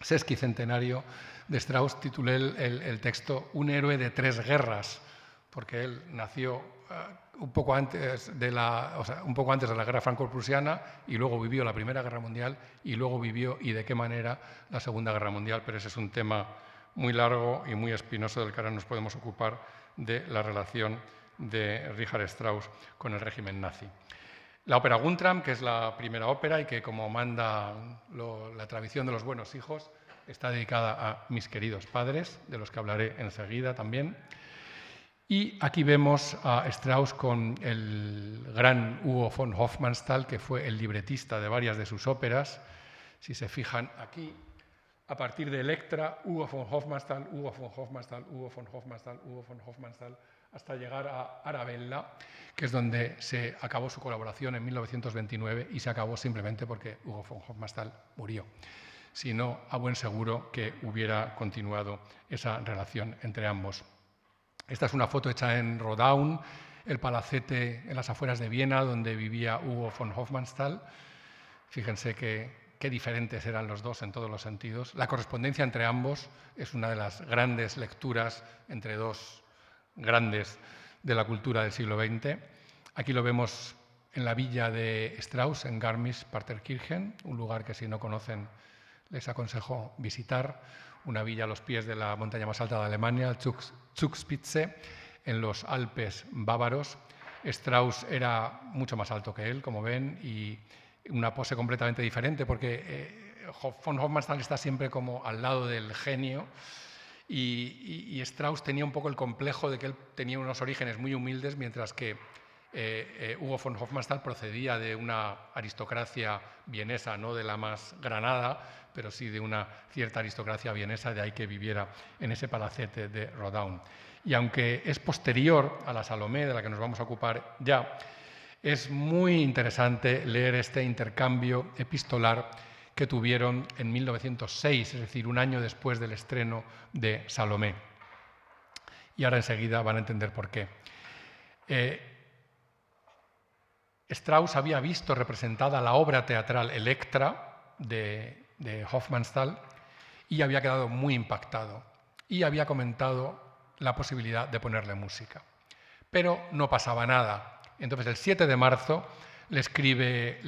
sesquicentenario de Strauss, titulé el texto Un héroe de tres guerras, porque él nació un poco antes de la Guerra Franco-Prusiana y luego vivió la Primera Guerra Mundial y luego vivió, y de qué manera, la Segunda Guerra Mundial, pero ese es un tema muy largo y muy espinoso del que ahora nos podemos ocupar, de la relación de Richard Strauss con el régimen nazi. La ópera Guntram, que es la primera ópera y que, como manda la tradición de los buenos hijos, está dedicada a mis queridos padres, de los que hablaré enseguida también. Y aquí vemos a Strauss con el gran Hugo von Hofmannsthal, que fue el libretista de varias de sus óperas. Si se fijan aquí, a partir de Electra, Hugo von Hofmannsthal, Hugo von Hofmannsthal, Hugo von Hofmannsthal, Hugo von Hofmannsthal, hasta llegar a Arabella, que es donde se acabó su colaboración en 1929 y se acabó simplemente porque Hugo von Hofmannsthal murió. Si no, a buen seguro que hubiera continuado esa relación entre ambos. Esta es una foto hecha en Rodaun, el palacete en las afueras de Viena, donde vivía Hugo von Hofmannsthal. Fíjense qué diferentes eran los dos en todos los sentidos. La correspondencia entre ambos es una de las grandes lecturas entre dos grandes de la cultura del siglo XX. Aquí lo vemos en la villa de Strauss, en Garmisch-Partenkirchen, un lugar que si no conocen les aconsejo visitar, una villa a los pies de la montaña más alta de Alemania, Zugspitze, en los Alpes bávaros. Strauss era mucho más alto que él, como ven, y una pose completamente diferente, porque von Hofmannsthal está siempre como al lado del genio, y Strauss tenía un poco el complejo de que él tenía unos orígenes muy humildes, mientras que Hugo von Hofmannsthal procedía de una aristocracia vienesa, no de la más granada, pero sí de una cierta aristocracia vienesa, de ahí que viviera en ese palacete de Rodaun. Y aunque es posterior a la Salomé, de la que nos vamos a ocupar ya, es muy interesante leer este intercambio epistolar que tuvieron en 1906, es decir, un año después del estreno de Salomé. Y ahora enseguida van a entender por qué. Strauss había visto representada la obra teatral Electra de Hofmannsthal y había quedado muy impactado y había comentado la posibilidad de ponerle música. Pero no pasaba nada. Entonces, el 7 de marzo le escribe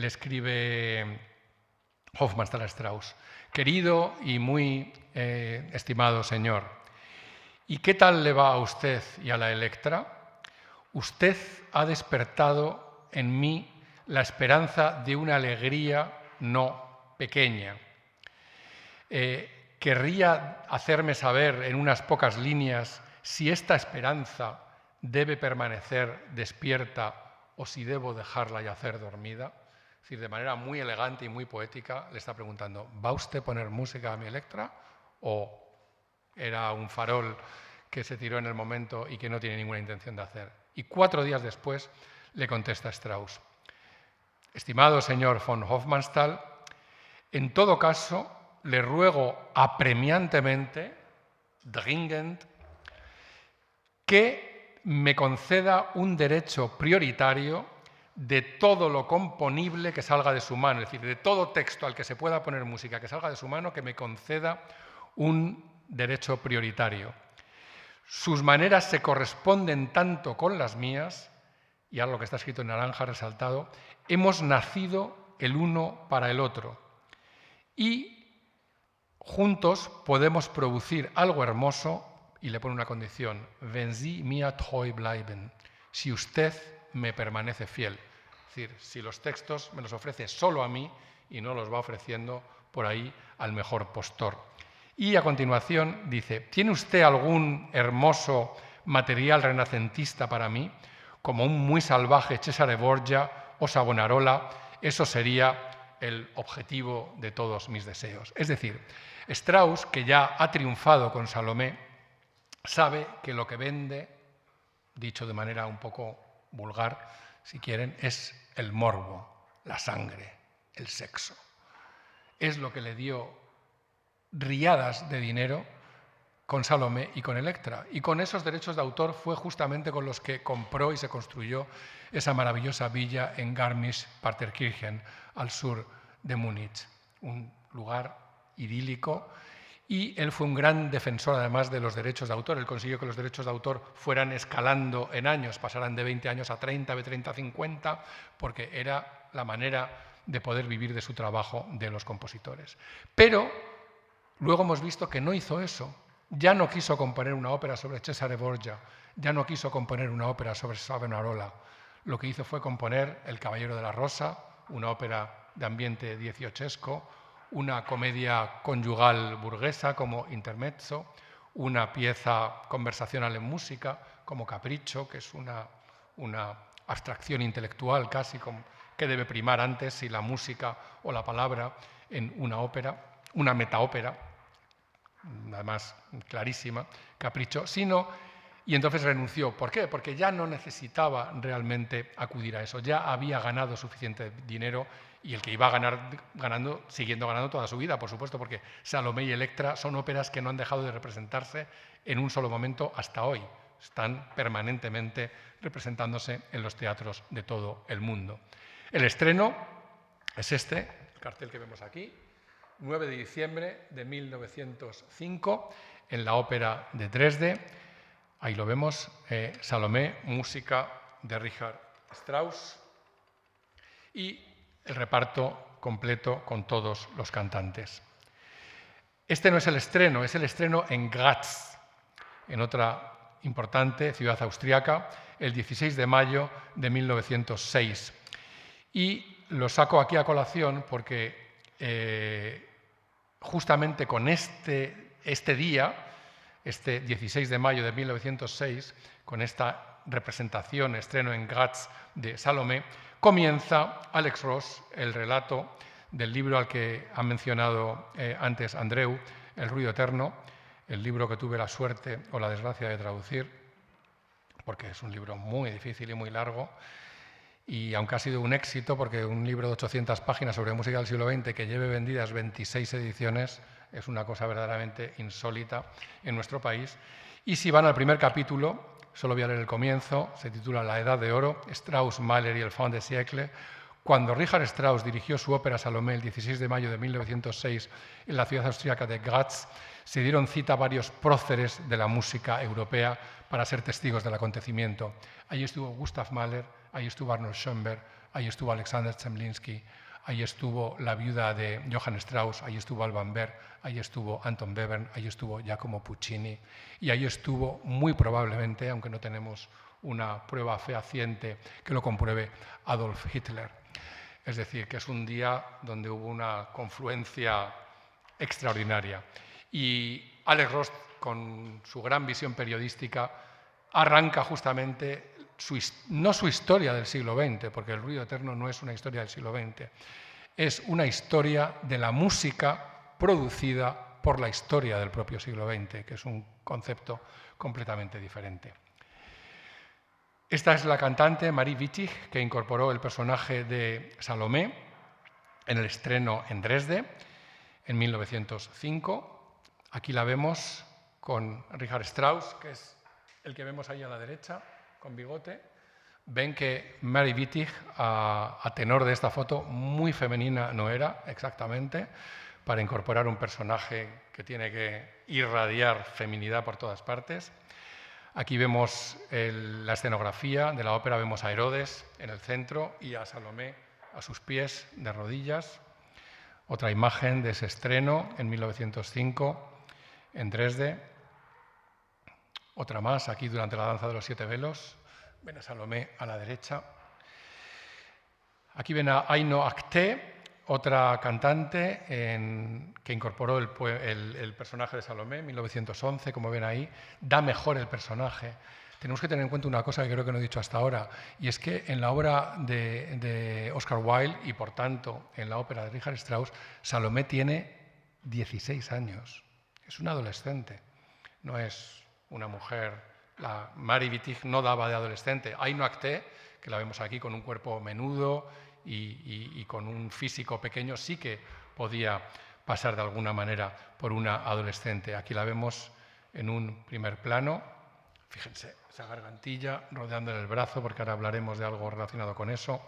Hofmannsthal a Strauss: querido y muy estimado señor, ¿y qué tal le va a usted y a la Electra? Usted ha despertado en mí la esperanza de una alegría no pequeña. Querría hacerme saber en unas pocas líneas si esta esperanza debe permanecer despierta o si debo dejarla yacer dormida. Es decir, de manera muy elegante y muy poética le está preguntando: ¿va usted a poner música a mi Electra o era un farol que se tiró en el momento y que no tiene ninguna intención de hacer? Y 4 días después le contesta Strauss: estimado señor von Hofmannsthal, en todo caso le ruego apremiantemente, dringend, que me conceda un derecho prioritario de todo lo componible que salga de su mano, es decir, de todo texto al que se pueda poner música que salga de su mano, que me conceda un derecho prioritario. Sus maneras se corresponden tanto con las mías, y ahora lo que está escrito en naranja resaltado, hemos nacido el uno para el otro y juntos podemos producir algo hermoso, y le pone una condición: wenn Sie mir treu bleiben, si usted me permanece fiel. Es decir, si los textos me los ofrece solo a mí y no los va ofreciendo por ahí al mejor postor. Y a continuación dice: ¿tiene usted algún hermoso material renacentista para mí? Como un muy salvaje Cesare Borgia o Savonarola, eso sería el objetivo de todos mis deseos. Es decir, Strauss, que ya ha triunfado con Salomé, sabe que lo que vende, dicho de manera un poco vulgar, si quieren, es el morbo, la sangre, el sexo. Es lo que le dio riadas de dinero con Salomé y con Electra. Y con esos derechos de autor fue justamente con los que compró y se construyó esa maravillosa villa en Garmisch-Partenkirchen, al sur de Múnich. Un lugar idílico. Y él fue un gran defensor, además, de los derechos de autor. Él consiguió que los derechos de autor fueran escalando en años, pasaran de 20 años a 30, de 30 a 50, porque era la manera de poder vivir de su trabajo de los compositores. Pero luego hemos visto que no hizo eso. Ya no quiso componer una ópera sobre Cesare Borgia, ya no quiso componer una ópera sobre Savonarola. Lo que hizo fue componer El Caballero de la Rosa, una ópera de ambiente dieciochesco, una comedia conyugal burguesa como Intermezzo, una pieza conversacional en música como Capriccio, que es una abstracción intelectual casi que debe primar antes, si la música o la palabra, en una ópera, una metaópera, además clarísima, Capriccio, y entonces renunció. ¿Por qué? Porque ya no necesitaba realmente acudir a eso, ya había ganado suficiente dinero, y el que iba siguiendo ganando toda su vida, por supuesto, porque Salomé y Electra son óperas que no han dejado de representarse en un solo momento hasta hoy. Están permanentemente representándose en los teatros de todo el mundo. El estreno es este, cartel que vemos aquí, 9 de diciembre de 1905, en la Ópera de Dresde. Ahí lo vemos, Salomé, música de Richard Strauss, y el reparto completo con todos los cantantes. Este no es el estreno, es el estreno en Graz, en otra importante ciudad austriaca, el 16 de mayo de 1906. Y lo saco aquí a colación porque justamente con este día, este 16 de mayo de 1906, con esta representación, estreno en Graz de Salomé, comienza Alex Ross el relato del libro al que ha mencionado antes Andreu, El ruido eterno, el libro que tuve la suerte o la desgracia de traducir, porque es un libro muy difícil y muy largo, y aunque ha sido un éxito, porque un libro de 800 páginas sobre música del siglo XX que lleve vendidas 26 ediciones es una cosa verdaderamente insólita en nuestro país. Y si van al primer capítulo, solo voy a leer el comienzo, se titula La Edad de Oro, Strauss, Mahler y el fin de siècle. Cuando Richard Strauss dirigió su ópera Salomé el 16 de mayo de 1906 en la ciudad austríaca de Graz, se dieron cita varios próceres de la música europea para ser testigos del acontecimiento. Allí estuvo Gustav Mahler, ahí estuvo Arnold Schoenberg, ahí estuvo Alexander Zemlinsky, ahí estuvo la viuda de Johann Strauss, ahí estuvo Alban Berg, ahí estuvo Anton Webern, ahí estuvo Giacomo Puccini y ahí estuvo muy probablemente, aunque no tenemos una prueba fehaciente que lo compruebe, Adolf Hitler. Es decir, que es un día donde hubo una confluencia extraordinaria. Y Alex Ross, con su gran visión periodística, arranca justamente no su historia del siglo XX, porque El ruido eterno no es una historia del siglo XX, es una historia de la música producida por la historia del propio siglo XX, que es un concepto completamente diferente. Esta es la cantante Marie Wittig, que incorporó el personaje de Salomé en el estreno en Dresde en 1905. Aquí la vemos con Richard Strauss, que es el que vemos ahí a la derecha, con bigote. Ven que Marie Wittig, a tenor de esta foto, muy femenina no era exactamente, para incorporar un personaje que tiene que irradiar feminidad por todas partes. Aquí vemos la escenografía de la ópera, vemos a Herodes en el centro y a Salomé a sus pies de rodillas. Otra imagen de ese estreno en 1905 en Dresde. Otra más aquí durante la danza de los 7 velos. Ven a Salomé a la derecha. Aquí ven a Aino Acté, otra cantante que incorporó el personaje de Salomé en 1911, como ven ahí. Da mejor el personaje. Tenemos que tener en cuenta una cosa que creo que no he dicho hasta ahora, y es que en la obra de Oscar Wilde y, por tanto, en la ópera de Richard Strauss, Salomé tiene 16 años. Es una adolescente, no es una mujer. La Marie Wittig no daba de adolescente. Aino Acté, que la vemos aquí con un cuerpo menudo y con un físico pequeño, sí que podía pasar de alguna manera por una adolescente. Aquí la vemos en un primer plano. Fíjense, esa gargantilla rodeándole el brazo, porque ahora hablaremos de algo relacionado con eso.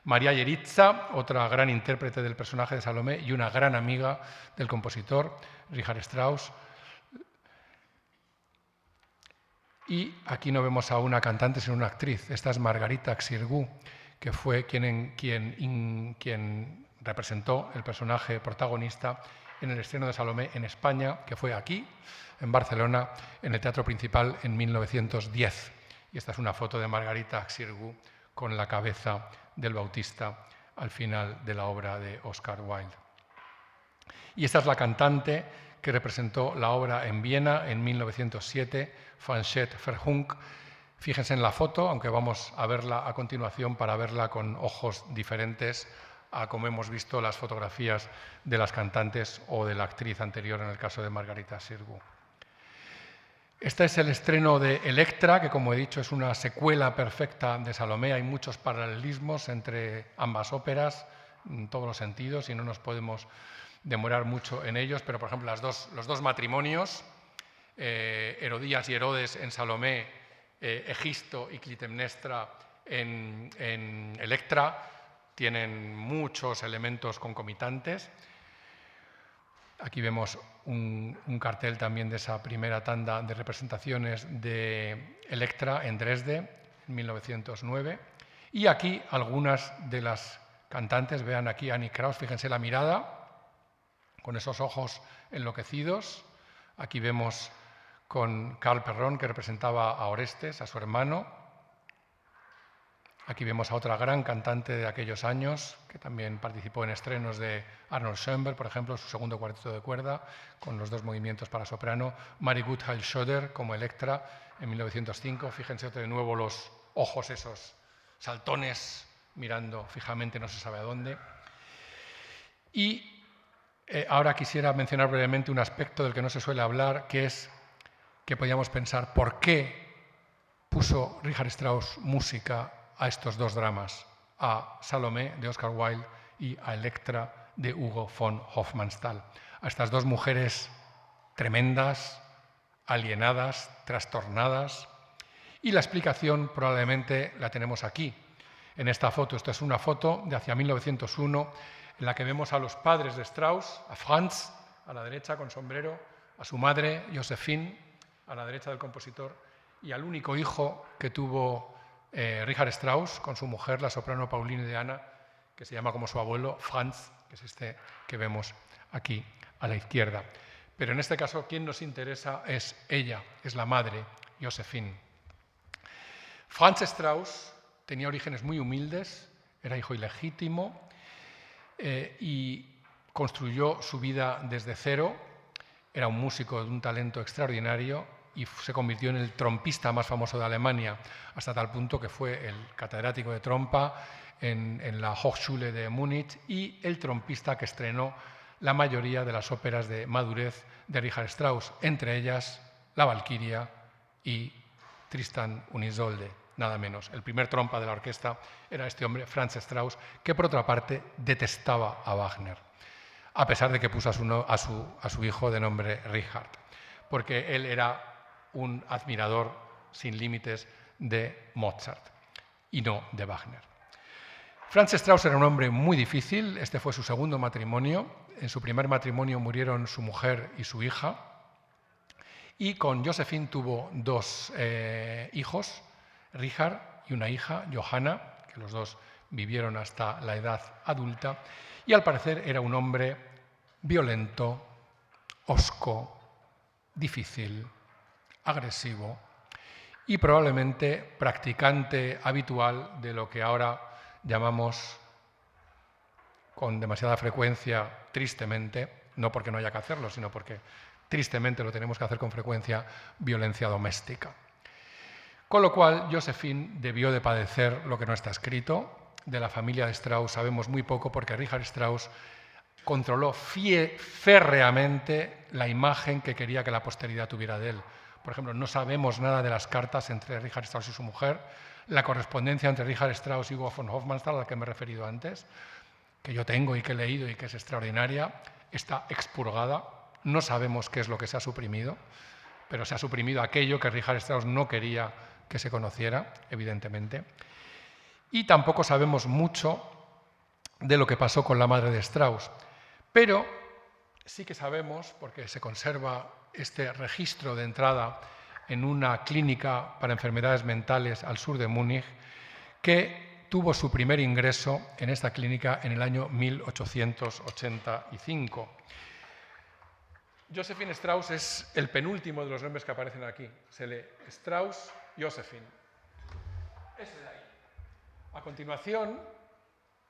María Yeritza, otra gran intérprete del personaje de Salomé y una gran amiga del compositor, Richard Strauss. Y aquí no vemos a una cantante, sino una actriz. Esta es Margarita Xirgu, que fue quien representó el personaje protagonista en el estreno de Salomé en España, que fue aquí, en Barcelona, en el Teatro Principal en 1910. Y esta es una foto de Margarita Xirgu con la cabeza del Bautista al final de la obra de Oscar Wilde. Y esta es la cantante que representó la obra en Viena en 1907, Fanchette Verhunk. Fíjense en la foto, aunque vamos a verla a continuación para verla con ojos diferentes a como hemos visto las fotografías de las cantantes o de la actriz anterior, en el caso de Margarita Xirgu. Este es el estreno de Electra, que como he dicho es una secuela perfecta de Salomé. Hay muchos paralelismos entre ambas óperas, en todos los sentidos, y no nos podemos demorar mucho en ellos, pero por ejemplo los dos matrimonios, Herodías y Herodes en Salomé, Egisto y Clitemnestra en Electra, tienen muchos elementos concomitantes. Aquí vemos un cartel también de esa primera tanda de representaciones de Elektra en Dresde, en 1909. Y aquí algunas de las cantantes, vean aquí Annie Kraus, fíjense la mirada, con esos ojos enloquecidos. Aquí vemos con Carl Perron, que representaba a Orestes, a su hermano. Aquí vemos a otra gran cantante de aquellos años, que también participó en estrenos de Arnold Schoenberg, por ejemplo, su segundo cuarteto de cuerda, con los 2 movimientos para soprano. Mary Goodhall Schroeder como Elektra en 1905. Fíjense de nuevo los ojos esos saltones, mirando fijamente no se sabe a dónde. Y ahora quisiera mencionar brevemente un aspecto del que no se suele hablar, que es que podíamos pensar por qué puso Richard Strauss música a estos 2 dramas, a Salomé de Oscar Wilde y a Elektra de Hugo von Hofmannsthal. A estas 2 mujeres tremendas, alienadas, trastornadas. Y la explicación probablemente la tenemos aquí, en esta foto. Esta es una foto de hacia 1901, en la que vemos a los padres de Strauss, a Franz, a la derecha con sombrero, a su madre, Josephine, a la derecha del compositor, y al único hijo que tuvo Richard Strauss con su mujer, la soprano Pauline de Ana, que se llama como su abuelo, Franz, que es este que vemos aquí a la izquierda. Pero en este caso, quien nos interesa es ella, es la madre, Josephine. Franz Strauss tenía orígenes muy humildes, era hijo ilegítimo y construyó su vida desde cero. Era un músico de un talento extraordinario y se convirtió en el trompista más famoso de Alemania, hasta tal punto que fue el catedrático de trompa en la Hochschule de Múnich y el trompista que estrenó la mayoría de las óperas de madurez de Richard Strauss, entre ellas La Valquiria y Tristan und Isolde, nada menos. El primer trompa de la orquesta era este hombre, Franz Strauss, que por otra parte detestaba a Wagner, a pesar de que puso a su hijo de nombre Richard, porque él era un admirador sin límites de Mozart y no de Wagner. Franz Strauss era un hombre muy difícil, este fue su segundo matrimonio. En su primer matrimonio murieron su mujer y su hija, y con Josephine tuvo 2 hijos, Richard y una hija, Johanna, que los 2 vivieron hasta la edad adulta, y al parecer era un hombre violento, hosco, difícil, agresivo y probablemente practicante habitual de lo que ahora llamamos con demasiada frecuencia, tristemente, no porque no haya que hacerlo, sino porque tristemente lo tenemos que hacer con frecuencia, violencia doméstica. Con lo cual, Josephine debió de padecer lo que no está escrito. De la familia de Strauss sabemos muy poco porque Richard Strauss controló férreamente la imagen que quería que la posteridad tuviera de él. Por ejemplo, no sabemos nada de las cartas entre Richard Strauss y su mujer, la correspondencia entre Richard Strauss y Hugo von Hofmannsthal, a la que me he referido antes, que yo tengo y que he leído y que es extraordinaria, está expurgada. No sabemos qué es lo que se ha suprimido, pero se ha suprimido aquello que Richard Strauss no quería que se conociera, evidentemente. Y tampoco sabemos mucho de lo que pasó con la madre de Strauss, pero sí que sabemos, porque se conserva este registro de entrada en una clínica para enfermedades mentales al sur de Múnich, que tuvo su primer ingreso en esta clínica en el año 1885. Josephine Strauss es el penúltimo de los nombres que aparecen aquí. Se lee Strauss Josephine. Ese de ahí. A continuación,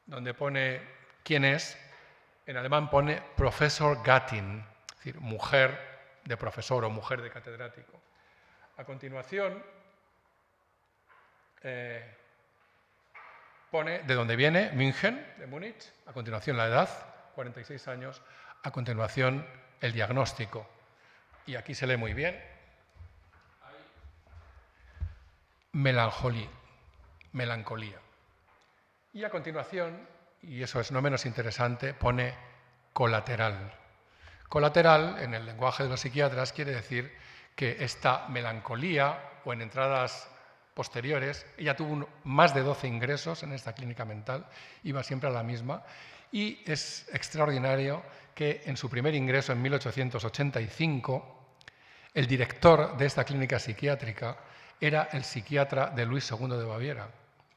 donde pone quién es, en alemán pone Professor Gattin, es decir, mujer de profesor o mujer de catedrático. A continuación, pone de dónde viene, München, de Múnich. A continuación, la edad, 46 años. A continuación, el diagnóstico. Y aquí se lee muy bien. Melancolía. Y a continuación, y eso es no menos interesante, pone colateral. Colateral, en el lenguaje de los psiquiatras, quiere decir que esta melancolía, o en entradas posteriores. Ella tuvo más de 12 ingresos en esta clínica mental, iba siempre a la misma, y es extraordinario que en su primer ingreso, en 1885, el director de esta clínica psiquiátrica era el psiquiatra de Luis II de Baviera,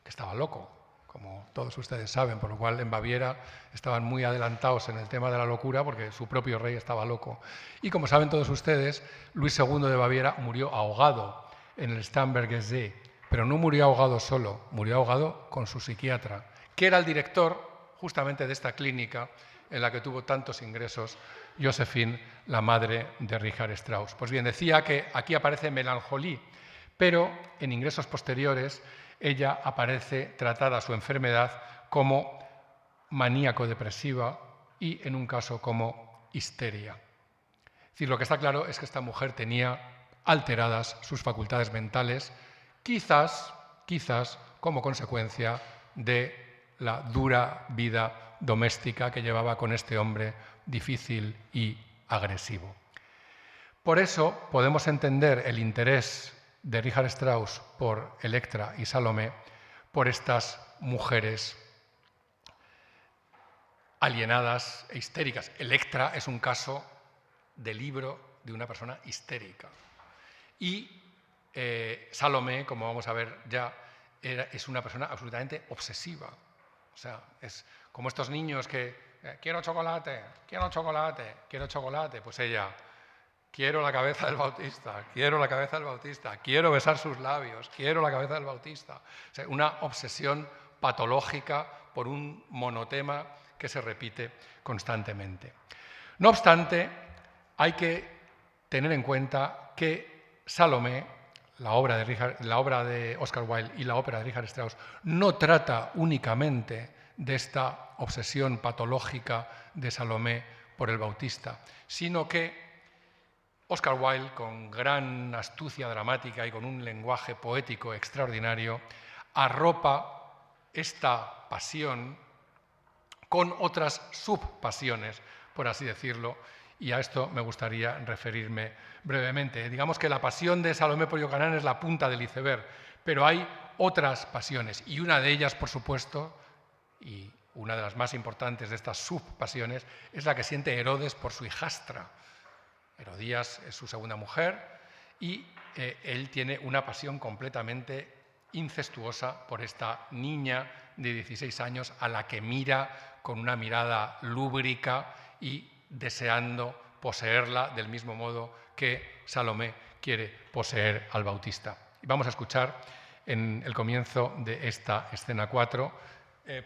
que estaba loco, como todos ustedes saben, por lo cual en Baviera estaban muy adelantados en el tema de la locura porque su propio rey estaba loco. Y como saben todos ustedes, Luis II de Baviera murió ahogado en el Starnberger See, pero no murió ahogado solo, murió ahogado con su psiquiatra, que era el director justamente de esta clínica en la que tuvo tantos ingresos Josephine, la madre de Richard Strauss. Pues bien, decía que aquí aparece Melancholie, pero en ingresos posteriores ella aparece tratada su enfermedad como maníaco-depresiva y en un caso como histeria. Es decir, lo que está claro es que esta mujer tenía alteradas sus facultades mentales, quizás como consecuencia de la dura vida doméstica que llevaba con este hombre difícil y agresivo. Por eso podemos entender el interés de Richard Strauss por Electra y Salomé, por estas mujeres alienadas e histéricas. Electra es un caso de libro de una persona histérica. Y Salomé, como vamos a ver ya, es una persona absolutamente obsesiva. O sea, es como estos niños que quiero chocolate, quiero chocolate, quiero chocolate. Pues ella, quiero la cabeza del Bautista, quiero la cabeza del Bautista, quiero besar sus labios, quiero la cabeza del Bautista. O sea, una obsesión patológica por un monotema que se repite constantemente. No obstante, hay que tener en cuenta que Salomé, la obra de Oscar Wilde y la ópera de Richard Strauss, no trata únicamente de esta obsesión patológica de Salomé por el Bautista, sino que Oscar Wilde, con gran astucia dramática y con un lenguaje poético extraordinario, arropa esta pasión con otras subpasiones, por así decirlo, y a esto me gustaría referirme brevemente. Digamos que la pasión de Salomé por Iocanaan es la punta del iceberg, pero hay otras pasiones, y una de ellas, por supuesto, y una de las más importantes de estas subpasiones, es la que siente Herodes por su hijastra. Herodías es su segunda mujer, y él tiene una pasión completamente incestuosa por esta niña de 16 años a la que mira con una mirada lúbrica y deseando poseerla del mismo modo que Salomé quiere poseer al Bautista. Y vamos a escuchar en el comienzo de esta escena 4.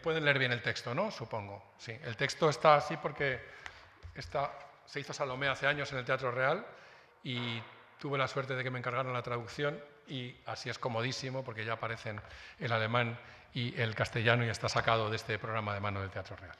Pueden leer bien el texto, ¿no? Supongo. Sí, el texto está así porque se hizo Salomé hace años en el Teatro Real y tuve la suerte de que me encargaran la traducción y así es comodísimo porque ya aparecen el alemán y el castellano y está sacado de este programa de mano del Teatro Real.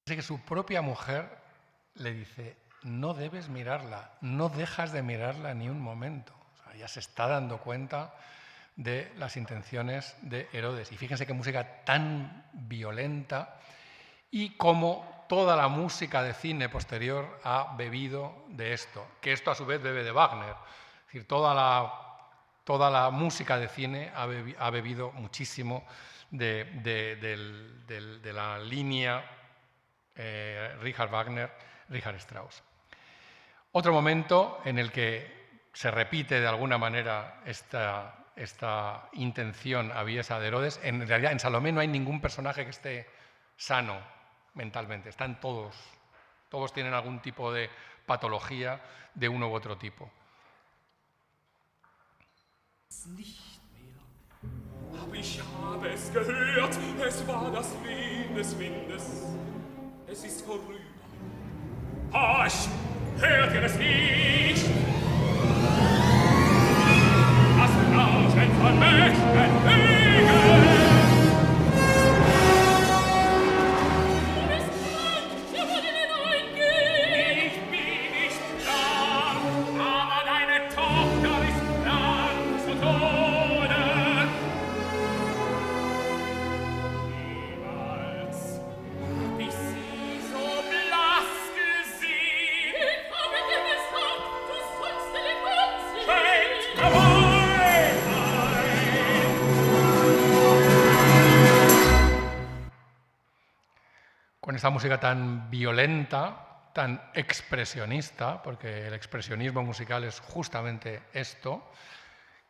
Así que su propia mujer le dice, no debes mirarla, no dejas de mirarla ni un momento. O sea, ya se está dando cuenta de las intenciones de Herodes. Y fíjense qué música tan violenta y cómo toda la música de cine posterior ha bebido de esto, que esto a su vez bebe de Wagner. Es decir, toda la música de cine ha bebido muchísimo de la línea Richard Wagner, Richard Strauss. Otro momento en el que se repite de alguna manera esta intención aviesa de Herodes. En realidad en Salomé no hay ningún personaje que esté sano mentalmente, están todos tienen algún tipo de patología de uno u otro tipo. Ich habe es gehört, es war das Wehen des Windes. Es ist vorüber. Horch, hört ihr es nicht? Das Rauschen von Mächten Hügeln. Con esta música tan violenta, tan expresionista, porque el expresionismo musical es justamente esto,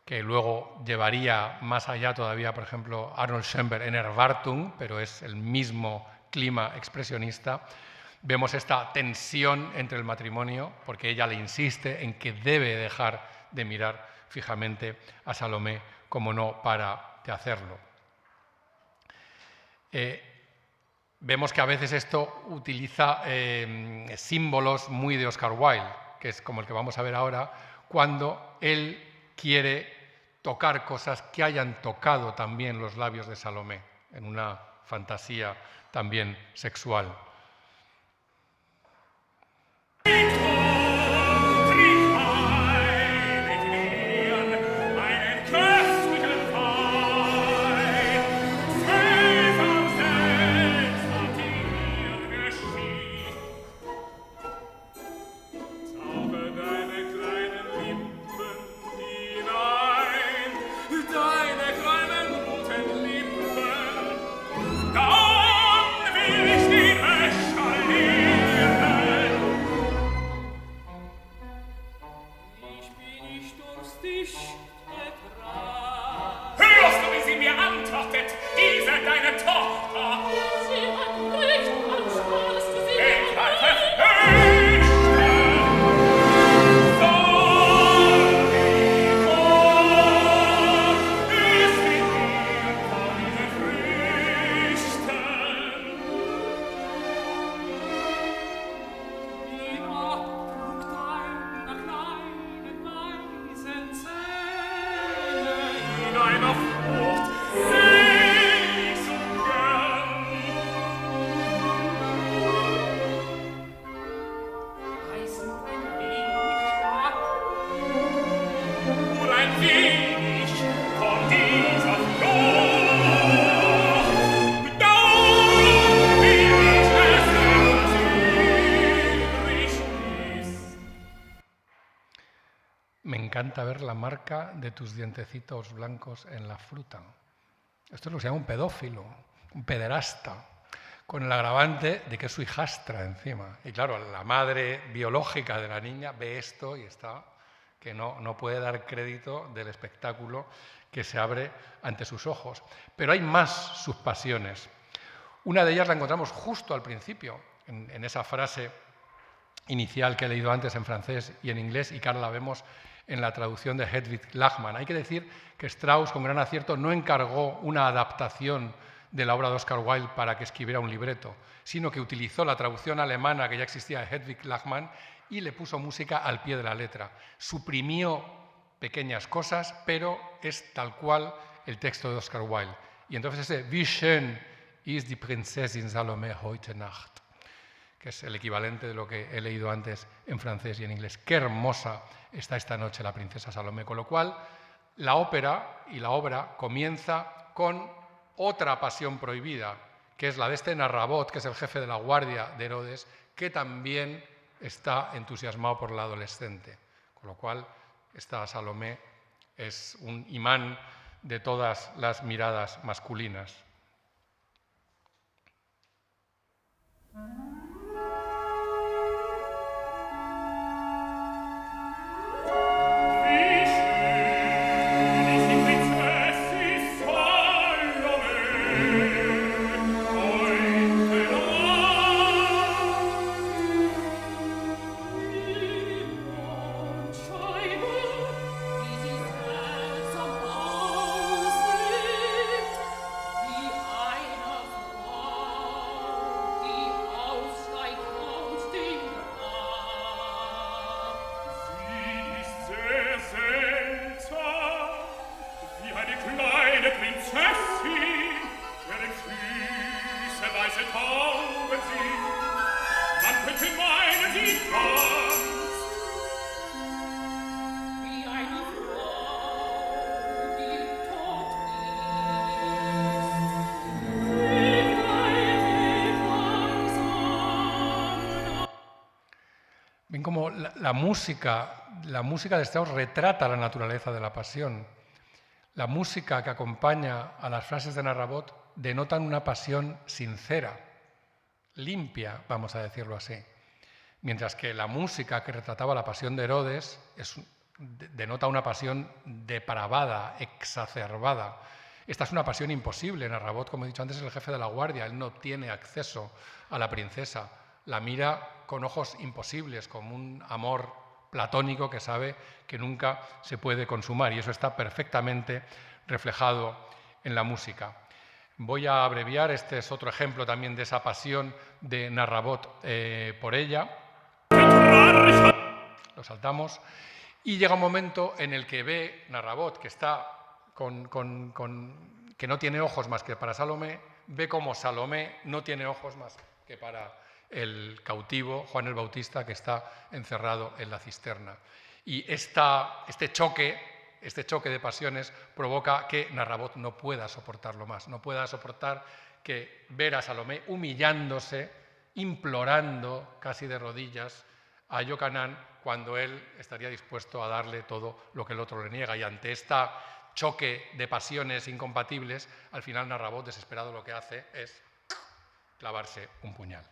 que luego llevaría más allá todavía, por ejemplo, Arnold Schoenberg en Erwartung, pero es el mismo clima expresionista. Vemos esta tensión entre el matrimonio, porque ella le insiste en que debe dejar de mirar fijamente a Salomé, como no para de hacerlo. Vemos que a veces esto utiliza símbolos muy de Oscar Wilde, que es como el que vamos a ver ahora, cuando él quiere tocar cosas que hayan tocado también los labios de Salomé, en una fantasía también sexual. Me encanta ver la marca de tus dientecitos blancos en la fruta. Esto es lo que se llama un pedófilo, un pederasta, con el agravante de que es su hijastra encima. Y claro, la madre biológica de la niña ve esto y está que no puede dar crédito del espectáculo que se abre ante sus ojos. Pero hay más sus pasiones. Una de ellas la encontramos justo al principio, en esa frase inicial que he leído antes en francés y en inglés, y que ahora la vemos en la traducción de Hedwig Lachmann. Hay que decir que Strauss, con gran acierto, no encargó una adaptación de la obra de Oscar Wilde para que escribiera un libreto, sino que utilizó la traducción alemana que ya existía de Hedwig Lachmann y le puso música al pie de la letra. Suprimió pequeñas cosas, pero es tal cual el texto de Oscar Wilde. Y entonces ese Wie schön ist die Prinzessin Salome heute Nacht, que es el equivalente de lo que he leído antes en francés y en inglés. Qué hermosa está esta noche la princesa Salomé. Con lo cual, la ópera y la obra comienza con otra pasión prohibida, que es la de este Narrabot, que es el jefe de la guardia de Herodes, que también está entusiasmado por la adolescente. Con lo cual, esta Salomé es un imán de todas las miradas masculinas. Ven como la música de Strauss retrata la naturaleza de la pasión. La música que acompaña a las frases de Narrabot denotan una pasión sincera, limpia, vamos a decirlo así. Mientras que la música que retrataba la pasión de Herodes denota una pasión depravada, exacerbada. Esta es una pasión imposible. Narrabot, como he dicho antes, es el jefe de la guardia. Él no tiene acceso a la princesa. La mira con ojos imposibles, como un amor platónico que sabe que nunca se puede consumar. Y eso está perfectamente reflejado en la música. Voy a abreviar. Este es otro ejemplo también de esa pasión de Narrabot por ella. Lo saltamos. Y llega un momento en el que ve Narrabot, que está que no tiene ojos más que para Salomé, ve como Salomé no tiene ojos más que para el cautivo Juan el Bautista, que está encerrado en la cisterna. Y este choque de pasiones provoca que Narrabot no pueda soportarlo más, no pueda soportar que ver a Salomé humillándose, implorando casi de rodillas a Iocanán, cuando él estaría dispuesto a darle todo lo que el otro le niega. Y ante este choque de pasiones incompatibles, al final Narrabot, desesperado, lo que hace es clavarse un puñal.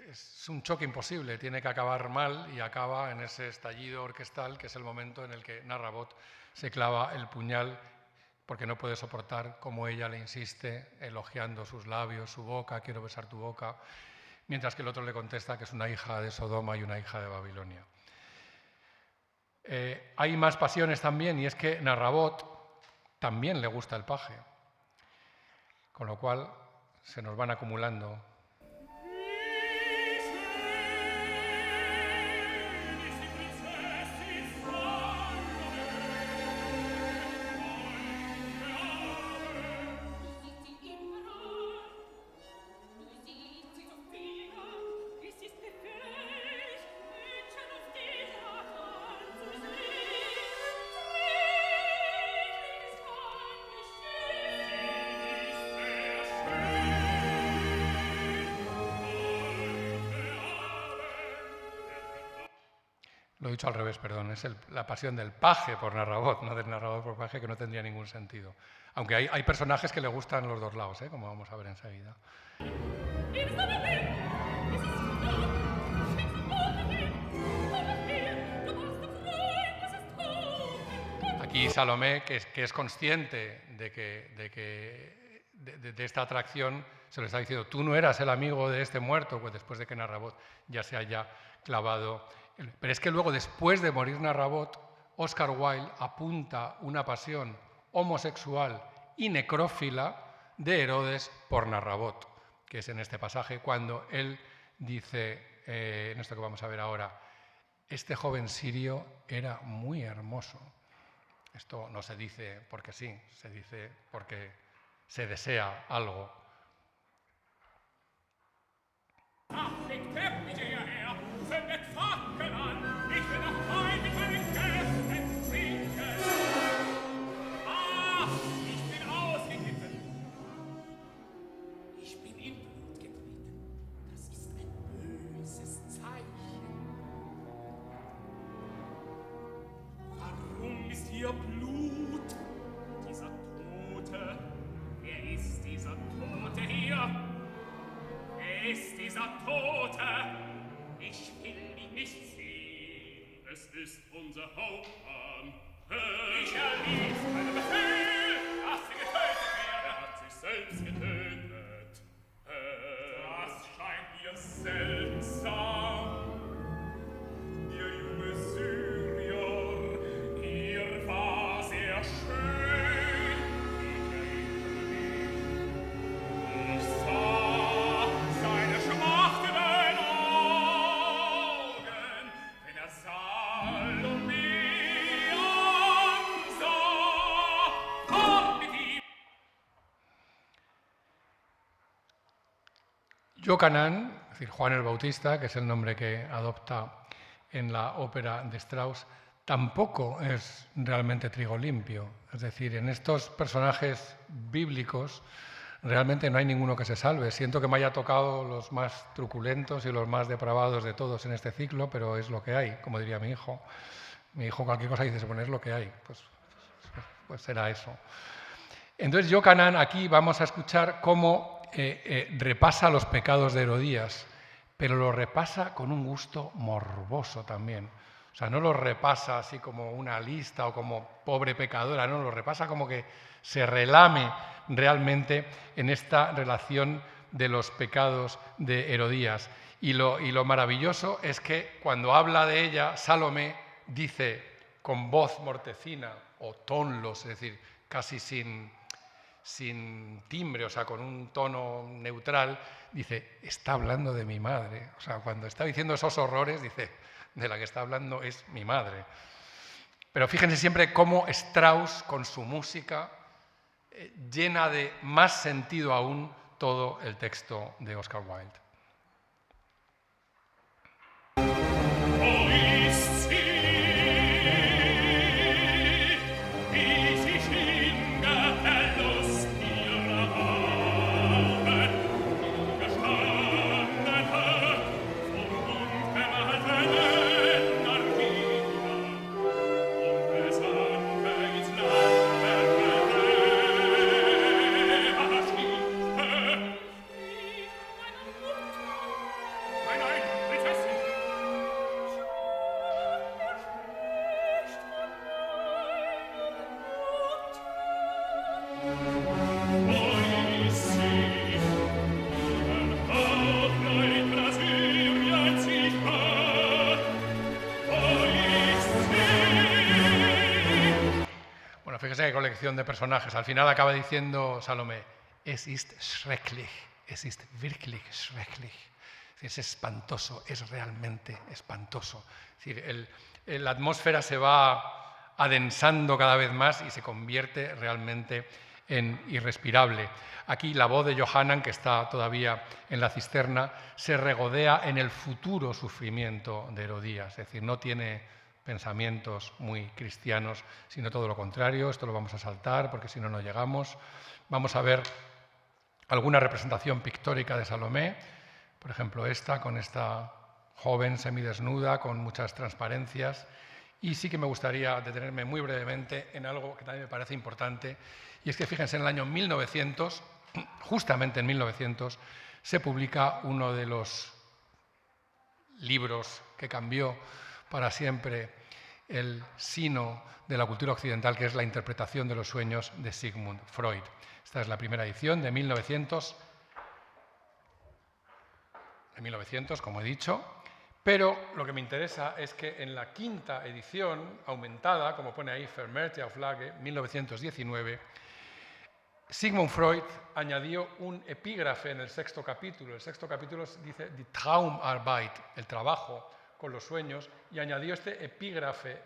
Es un choque imposible, tiene que acabar mal y acaba en ese estallido orquestal, que es el momento en el que Narrabot se clava el puñal porque no puede soportar cómo ella le insiste, elogiando sus labios, su boca, quiero besar tu boca, mientras que el otro le contesta que es una hija de Sodoma y una hija de Babilonia. Hay más pasiones también, y es que Narrabot también le gusta el paje, con lo cual se nos van acumulando. Lo he dicho al revés, perdón. Es la pasión del paje por Narrabot, no del narrador por paje, que no tendría ningún sentido. Aunque hay personajes que le gustan los dos lados, como vamos a ver enseguida. Aquí Salomé, que es consciente de esta atracción, se le está diciendo: tú no eras el amigo de este muerto, pues después de que Narrabot ya se haya clavado. Pero es que luego, después de morir Narrabot, Oscar Wilde apunta una pasión homosexual y necrófila de Herodes por Narrabot, que es en este pasaje cuando él dice, en esto que vamos a ver ahora: este joven sirio era muy hermoso. Esto no se dice porque sí, se dice porque se desea algo. Ihr Blut, dieser Tote, wer ist dieser Tote hier? Wer ist dieser Tote? Ich will ihn nicht sehen. Es ist unser Hauptmann. Ich erließ keinen Befehl, dass sie getötet werde. Er hat sich selbst getötet. Das scheint mir seltsam. Der junge Syrier, ihr war sehr schön. Ich sah seine schmachtenden Augen, wenn er Salome ansah. Fort mit ihm! Iocanaan, es decir, Juan el Bautista, que es el nombre que adopta en la ópera de Strauss, tampoco es realmente trigo limpio. Es decir, en estos personajes bíblicos realmente no hay ninguno que se salve. Siento que me haya tocado los más truculentos y los más depravados de todos en este ciclo, pero es lo que hay, como diría mi hijo. Mi hijo cualquier cosa dice: bueno, es lo que hay. Pues será eso. Entonces, Iocanaan, aquí vamos a escuchar cómo repasa los pecados de Herodías, pero lo repasa con un gusto morboso también. O sea, no lo repasa así como una lista o como pobre pecadora, no, lo repasa como que se relame realmente en esta relación de los pecados de Herodías. Y lo maravilloso es que cuando habla de ella, Salomé dice con voz mortecina o tonlos, es decir, casi sin timbre, o sea, con un tono neutral, dice: está hablando de mi madre. O sea, cuando está diciendo esos horrores, dice: de la que está hablando es mi madre. Pero fíjense siempre cómo Strauss, con su música, llena de más sentido aún todo el texto de Oscar Wilde. Fíjese qué colección de personajes. Al final acaba diciendo Salomé: es ist schrecklich, es ist wirklich schrecklich. Es espantoso, es realmente espantoso. Es decir, la atmósfera se va adensando cada vez más y se convierte realmente en irrespirable. Aquí la voz de Johanan, que está todavía en la cisterna, se regodea en el futuro sufrimiento de Herodías. Es decir, no tiene pensamientos muy cristianos, sino todo lo contrario. Esto lo vamos a saltar porque si no, no llegamos. Vamos a ver alguna representación pictórica de Salomé, por ejemplo esta, con esta joven, semidesnuda, con muchas transparencias. Y sí que me gustaría detenerme muy brevemente en algo que también me parece importante, y es que fíjense, en el año 1900, justamente en 1900, se publica uno de los libros que cambió para siempre el sino de la cultura occidental, que es La interpretación de los sueños de Sigmund Freud. Esta es la primera edición de 1900, como he dicho, pero lo que me interesa es que en la quinta edición, aumentada, como pone ahí, Vermehrte Auflage, 1919, Sigmund Freud añadió un epígrafe en el sexto capítulo. El sexto capítulo dice Die Traumarbeit, el trabajo con los sueños, y añadió este epígrafe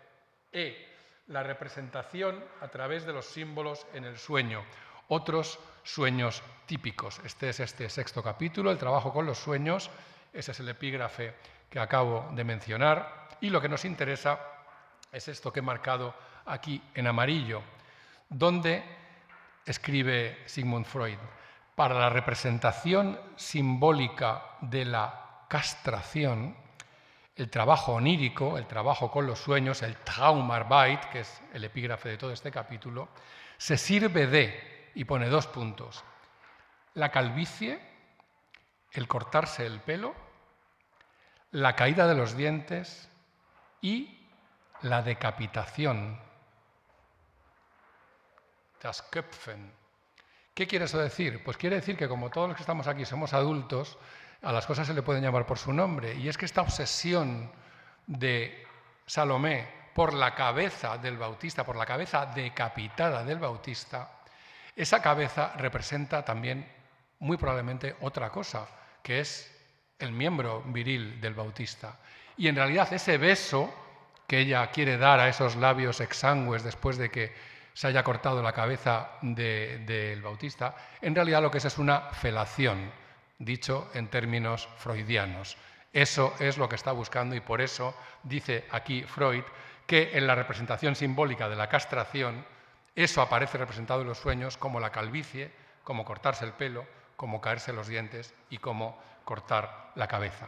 la representación a través de los símbolos en el sueño. Otros sueños típicos. Este es este sexto capítulo, el trabajo con los sueños. Ese es el epígrafe que acabo de mencionar. Y lo que nos interesa es esto que he marcado aquí en amarillo, donde escribe Sigmund Freud: para la representación simbólica de la castración, el trabajo onírico, el trabajo con los sueños, el Traumarbeit, que es el epígrafe de todo este capítulo, se sirve de, y pone 2 puntos, la calvicie, el cortarse el pelo, la caída de los dientes y la decapitación. Das Köpfen. ¿Qué quiere eso decir? Pues quiere decir que como todos los que estamos aquí somos adultos, a las cosas se le pueden llamar por su nombre. Y es que esta obsesión de Salomé por la cabeza del Bautista, por la cabeza decapitada del Bautista, esa cabeza representa también muy probablemente otra cosa, que es el miembro viril del Bautista. Y en realidad ese beso que ella quiere dar a esos labios exangües después de que se haya cortado la cabeza del Bautista, en realidad lo que es una felación, dicho en términos freudianos. Eso es lo que está buscando, y por eso dice aquí Freud que en la representación simbólica de la castración eso aparece representado en los sueños como la calvicie, como cortarse el pelo, como caerse los dientes y como cortar la cabeza.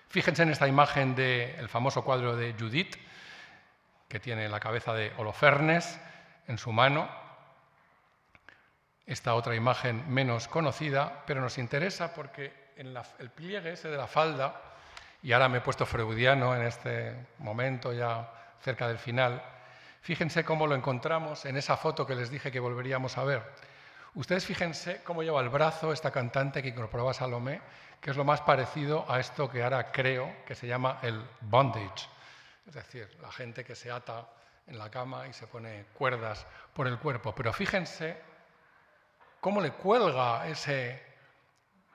Fíjense en esta imagen del famoso cuadro de Judith, que tiene la cabeza de Holofernes en su mano. Esta otra imagen menos conocida, pero nos interesa porque en el pliegue ese de la falda, y ahora me he puesto freudiano en este momento ya cerca del final, fíjense cómo lo encontramos en esa foto que les dije que volveríamos a ver. Ustedes fíjense cómo lleva el brazo esta cantante que incorporaba Salomé, que es lo más parecido a esto que ahora creo que se llama el bondage. Es decir, la gente que se ata en la cama y se pone cuerdas por el cuerpo. Pero fíjense cómo le cuelga ese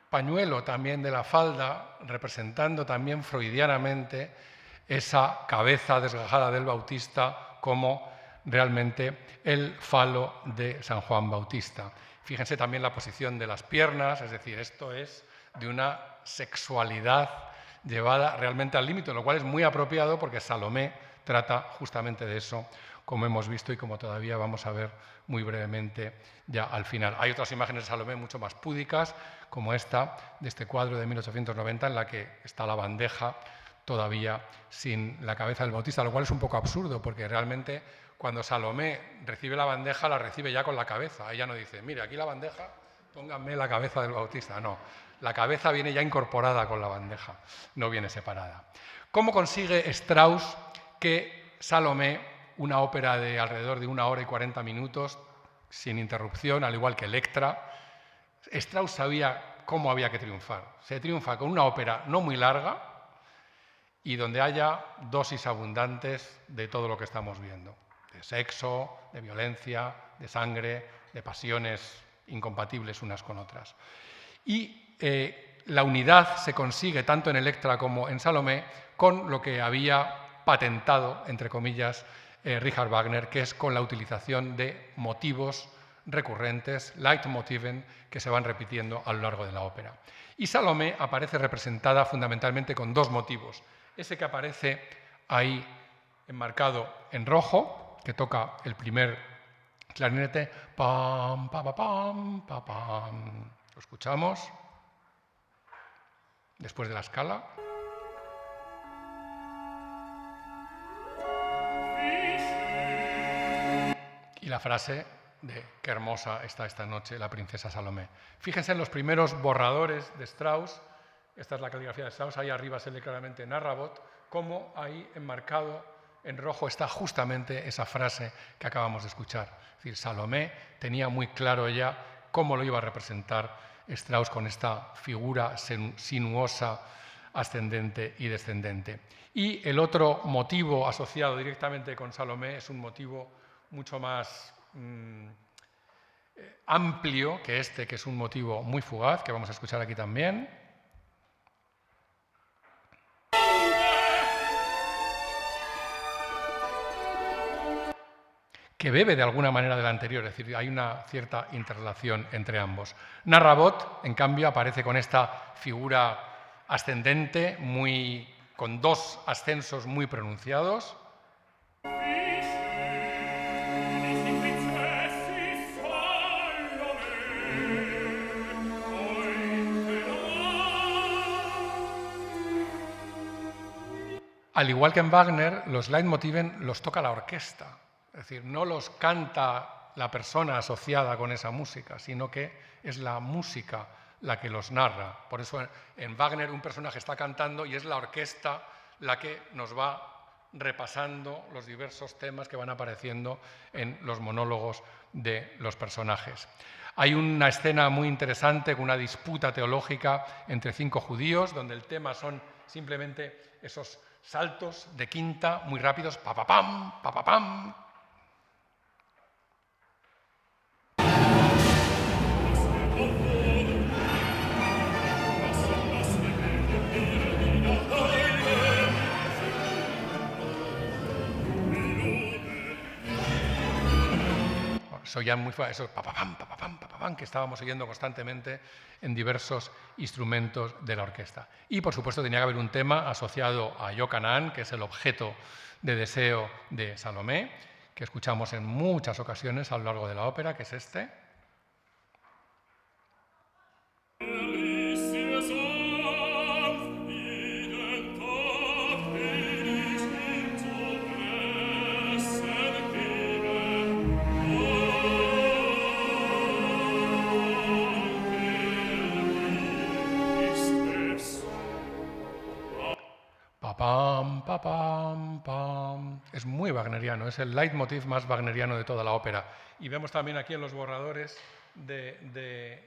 pañuelo también de la falda, representando también freudianamente esa cabeza desgajada del Bautista como realmente el falo de San Juan Bautista. Fíjense también la posición de las piernas, es decir, esto es de una sexualidad llevada realmente al límite, lo cual es muy apropiado porque Salomé trata justamente de eso, como hemos visto y como todavía vamos a ver muy brevemente ya al final. Hay otras imágenes de Salomé mucho más púdicas, como esta, de este cuadro de 1890, en la que está la bandeja todavía sin la cabeza del Bautista, lo cual es un poco absurdo, porque realmente cuando Salomé recibe la bandeja, la recibe ya con la cabeza. Ella no dice, mire, aquí la bandeja, pónganme la cabeza del Bautista. No, la cabeza viene ya incorporada con la bandeja, no viene separada. ¿Cómo consigue Strauss que Salomé, una ópera de alrededor de 1 hora y 40 minutos, sin interrupción, al igual que Electra, Strauss sabía cómo había que triunfar? Se triunfa con una ópera no muy larga y donde haya dosis abundantes de todo lo que estamos viendo, de sexo, de violencia, de sangre, de pasiones incompatibles unas con otras. Y la unidad se consigue tanto en Electra como en Salomé con lo que había patentado, entre comillas, Richard Wagner, que es con la utilización de motivos recurrentes, Leitmotiven, que se van repitiendo a lo largo de la ópera. Y Salomé aparece representada fundamentalmente con 2 motivos. Ese que aparece ahí enmarcado en rojo, que toca el primer clarinete, pam, pa, pa, pam, pa, pam. Lo escuchamos después de la escala. la frase de qué hermosa está esta noche la princesa Salomé. Fíjense en los primeros borradores de Strauss, esta es la caligrafía de Strauss, ahí arriba se lee claramente Narrabot, como ahí enmarcado en rojo está justamente esa frase que acabamos de escuchar. Es decir, Salomé tenía muy claro ya cómo lo iba a representar Strauss con esta figura sinuosa, ascendente y descendente. Y el otro motivo asociado directamente con Salomé es un motivo mucho más amplio que este, que es un motivo muy fugaz, que vamos a escuchar aquí también. Que bebe de alguna manera del anterior, es decir, hay una cierta interrelación entre ambos. Narrabot, en cambio, aparece con esta figura ascendente, con dos ascensos muy pronunciados. Al igual que en Wagner, los leitmotiven los toca la orquesta. Es decir, no los canta la persona asociada con esa música, sino que es la música la que los narra. Por eso en Wagner un personaje está cantando y es la orquesta la que nos va repasando los diversos temas que van apareciendo en los monólogos de los personajes. Hay una escena muy interesante con una disputa teológica entre 5 judíos, donde el tema son simplemente esos saltos de quinta muy rápidos, pa-pa-pam, pa-pa-pam. Eso ya muy fuerte, eso pa-pa-pam, pa-pa-pam, pa-pa-pam, que estábamos oyendo constantemente en diversos instrumentos de la orquesta. Y, por supuesto, tenía que haber un tema asociado a Yochanan, que es el objeto de deseo de Salomé, que escuchamos en muchas ocasiones a lo largo de la ópera, que es este. Pam, pa, pam, pam. Es muy wagneriano, es el leitmotiv más wagneriano de toda la ópera. Y vemos también aquí en los borradores de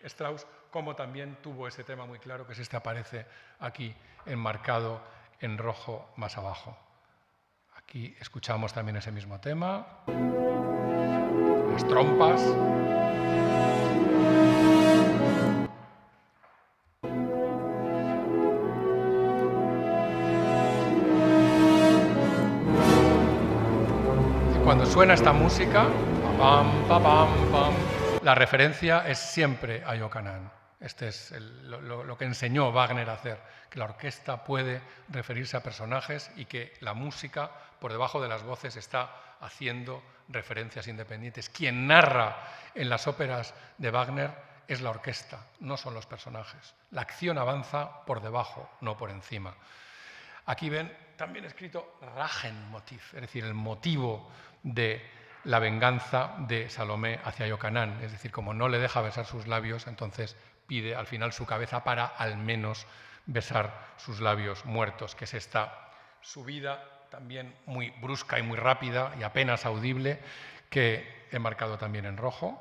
Strauss cómo también tuvo ese tema muy claro, que es este, aparece aquí enmarcado en rojo más abajo. Aquí escuchamos también ese mismo tema, las trompas. Cuando suena esta música, pam, pam, pam, pam, la referencia es siempre a Yochanan. Este es lo que enseñó Wagner a hacer, que la orquesta puede referirse a personajes y que la música, por debajo de las voces, está haciendo referencias independientes. Quien narra en las óperas de Wagner es la orquesta, no son los personajes. La acción avanza por debajo, no por encima. Aquí ven también escrito Rachemotiv, es decir, el motivo de la venganza de Salomé hacia Yochanan. Es decir, como no le deja besar sus labios, entonces pide al final su cabeza para al menos besar sus labios muertos, que es esta subida también muy brusca y muy rápida y apenas audible, que he marcado también en rojo.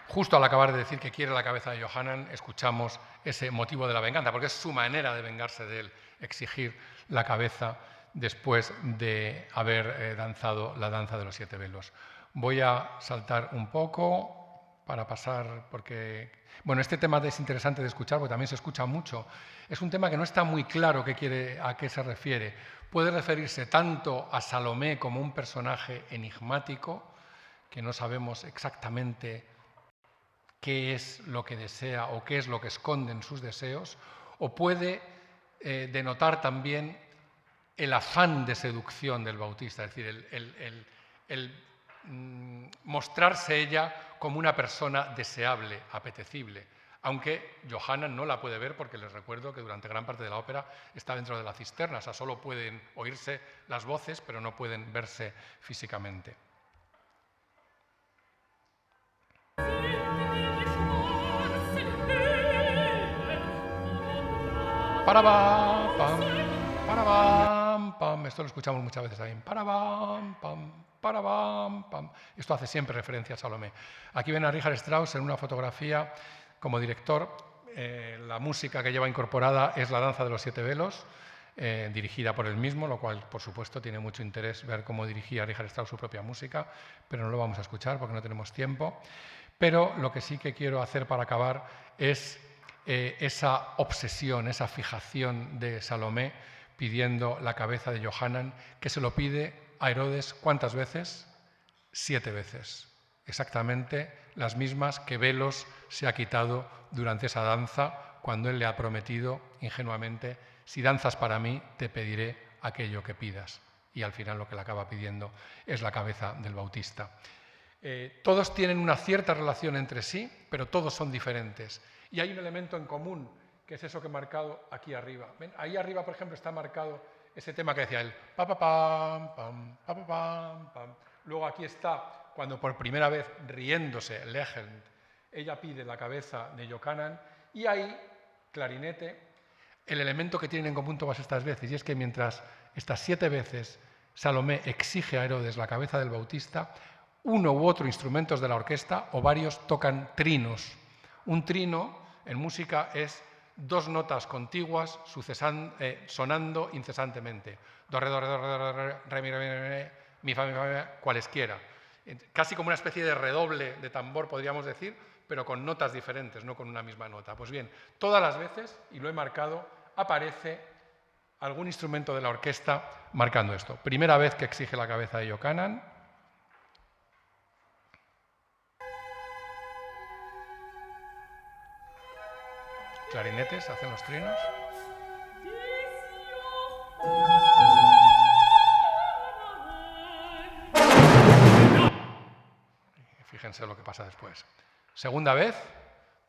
Justo al acabar de decir que quiere la cabeza de Yochanan, escuchamos ese motivo de la venganza, porque es su manera de vengarse de él, exigir la cabeza después de haber danzado la danza de los 7 velos. Voy a saltar un poco para pasar, porque bueno, este tema es interesante de escuchar, porque también se escucha mucho. Es un tema que no está muy claro a qué se refiere. Puede referirse tanto a Salomé como un personaje enigmático, que no sabemos exactamente qué es lo que desea o qué es lo que esconde en sus deseos, o puede denotar también el afán de seducción del Bautista, es decir, el mostrarse ella como una persona deseable, apetecible, aunque Johannan no la puede ver porque les recuerdo que durante gran parte de la ópera está dentro de la cisterna, o sea, solo pueden oírse las voces, pero no pueden verse físicamente. Parabam, pam, parabam, pam. Esto lo escuchamos muchas veces también. Parabam, pam, parabam, pam. Esto hace siempre referencia a Salomé. Aquí ven a Richard Strauss en una fotografía como director. La música que lleva incorporada es La danza de los 7 velos, dirigida por él mismo, lo cual, por supuesto, tiene mucho interés ver cómo dirigía Richard Strauss su propia música, pero no lo vamos a escuchar porque no tenemos tiempo. Pero lo que sí que quiero hacer para acabar es esa obsesión, esa fijación de Salomé pidiendo la cabeza de Johannan, que se lo pide a Herodes, ¿cuántas veces? 7 veces. Exactamente las mismas que Velos se ha quitado durante esa danza, cuando él le ha prometido ingenuamente: si danzas para mí, te pediré aquello que pidas. Y al final lo que le acaba pidiendo es la cabeza del Bautista. Todos tienen una cierta relación entre sí, pero todos son diferentes. Y hay un elemento en común, que es eso que he marcado aquí arriba. ¿Ven? Ahí arriba, por ejemplo, está marcado ese tema que decía él, pa pa pam, pam, pa pa pam, pam. Luego aquí está, cuando por primera vez, riéndose, lächelnd, ella pide la cabeza de Johannan, y ahí, clarinete, el elemento que tienen en común todas estas veces, y es que mientras estas 7 veces Salomé exige a Herodes la cabeza del Bautista, uno u otro instrumentos de la orquesta o varios tocan trinos. Un trino en música es 2 notas contiguas sonando incesantemente. Do, re, do, re, do, re, do, re, mi, re, mi, fa, cualesquiera. Casi como una especie de redoble de tambor, podríamos decir, pero con notas diferentes, no con una misma nota. Pues bien, todas las veces, y lo he marcado, aparece algún instrumento de la orquesta marcando esto. Primera vez que exige la cabeza de Johannan. Clarinetes hacen los trinos. Y fíjense lo que pasa después. Segunda vez,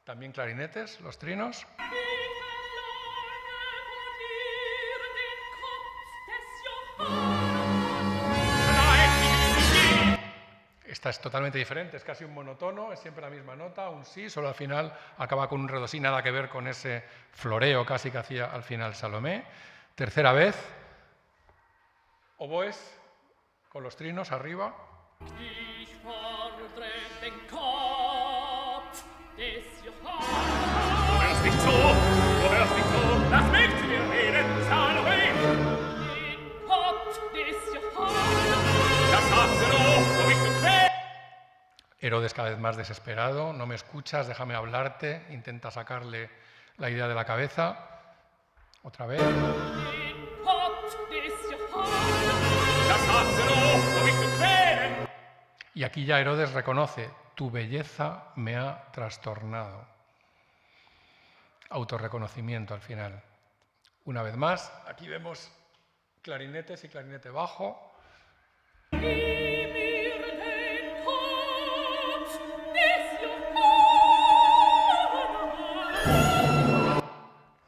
también clarinetes, los trinos. Esta es totalmente diferente, es casi un monotono, es siempre la misma nota, un sí, solo al final acaba con un re do si, nada que ver con ese floreo casi que hacía al final Salomé. Tercera vez, oboes con los trinos arriba. Herodes cada vez más desesperado, no me escuchas, déjame hablarte, intenta sacarle la idea de la cabeza. Otra vez. Y aquí ya Herodes reconoce, tu belleza me ha trastornado. Autorreconocimiento al final. Una vez más, aquí vemos clarinetes y clarinete bajo.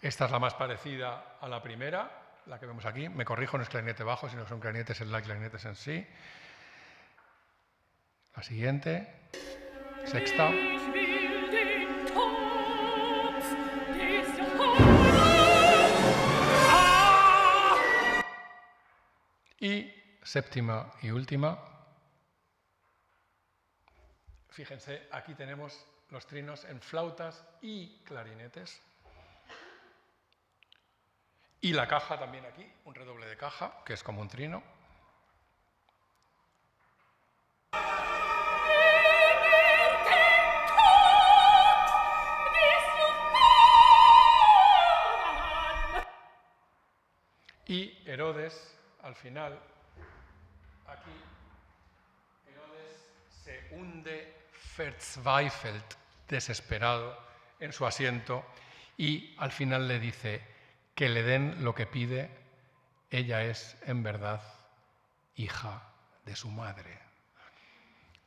Esta es la más parecida a la primera, la que vemos aquí. Me corrijo, no es clarinete bajo, sino que son clarinetes en la y clarinetes en sí. La siguiente, sexta. Y séptima y última. Fíjense, aquí tenemos los trinos en flautas y clarinetes. Y la caja también aquí, un redoble de caja, que es como un trino. Y Herodes, al final, aquí, Herodes se hunde verzweifelt, desesperado, en su asiento, y al final le dice que le den lo que pide, ella es, en verdad, hija de su madre.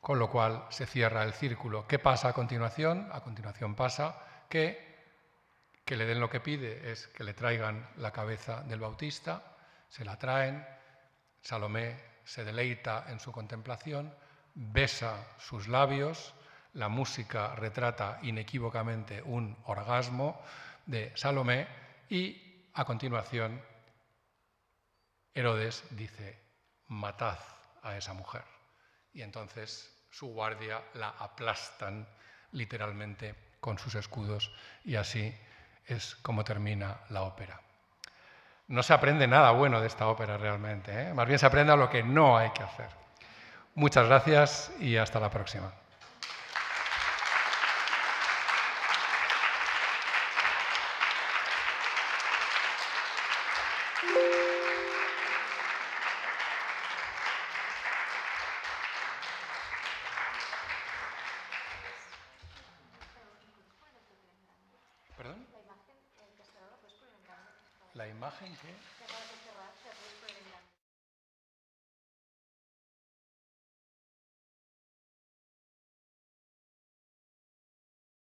con lo cual se cierra el círculo. ¿Qué pasa a continuación? A continuación pasa que le den lo que pide es que le traigan la cabeza del Bautista, se la traen, Salomé se deleita en su contemplación, besa sus labios, la música retrata inequívocamente un orgasmo de Salomé y a continuación Herodes dice: matad a esa mujer. Y entonces su guardia la aplastan literalmente con sus escudos y así es como termina la ópera. No se aprende nada bueno de esta ópera realmente, ¿eh? Más bien se aprende a lo que no hay que hacer. Muchas gracias y hasta la próxima. ¿Perdón? La imagen que...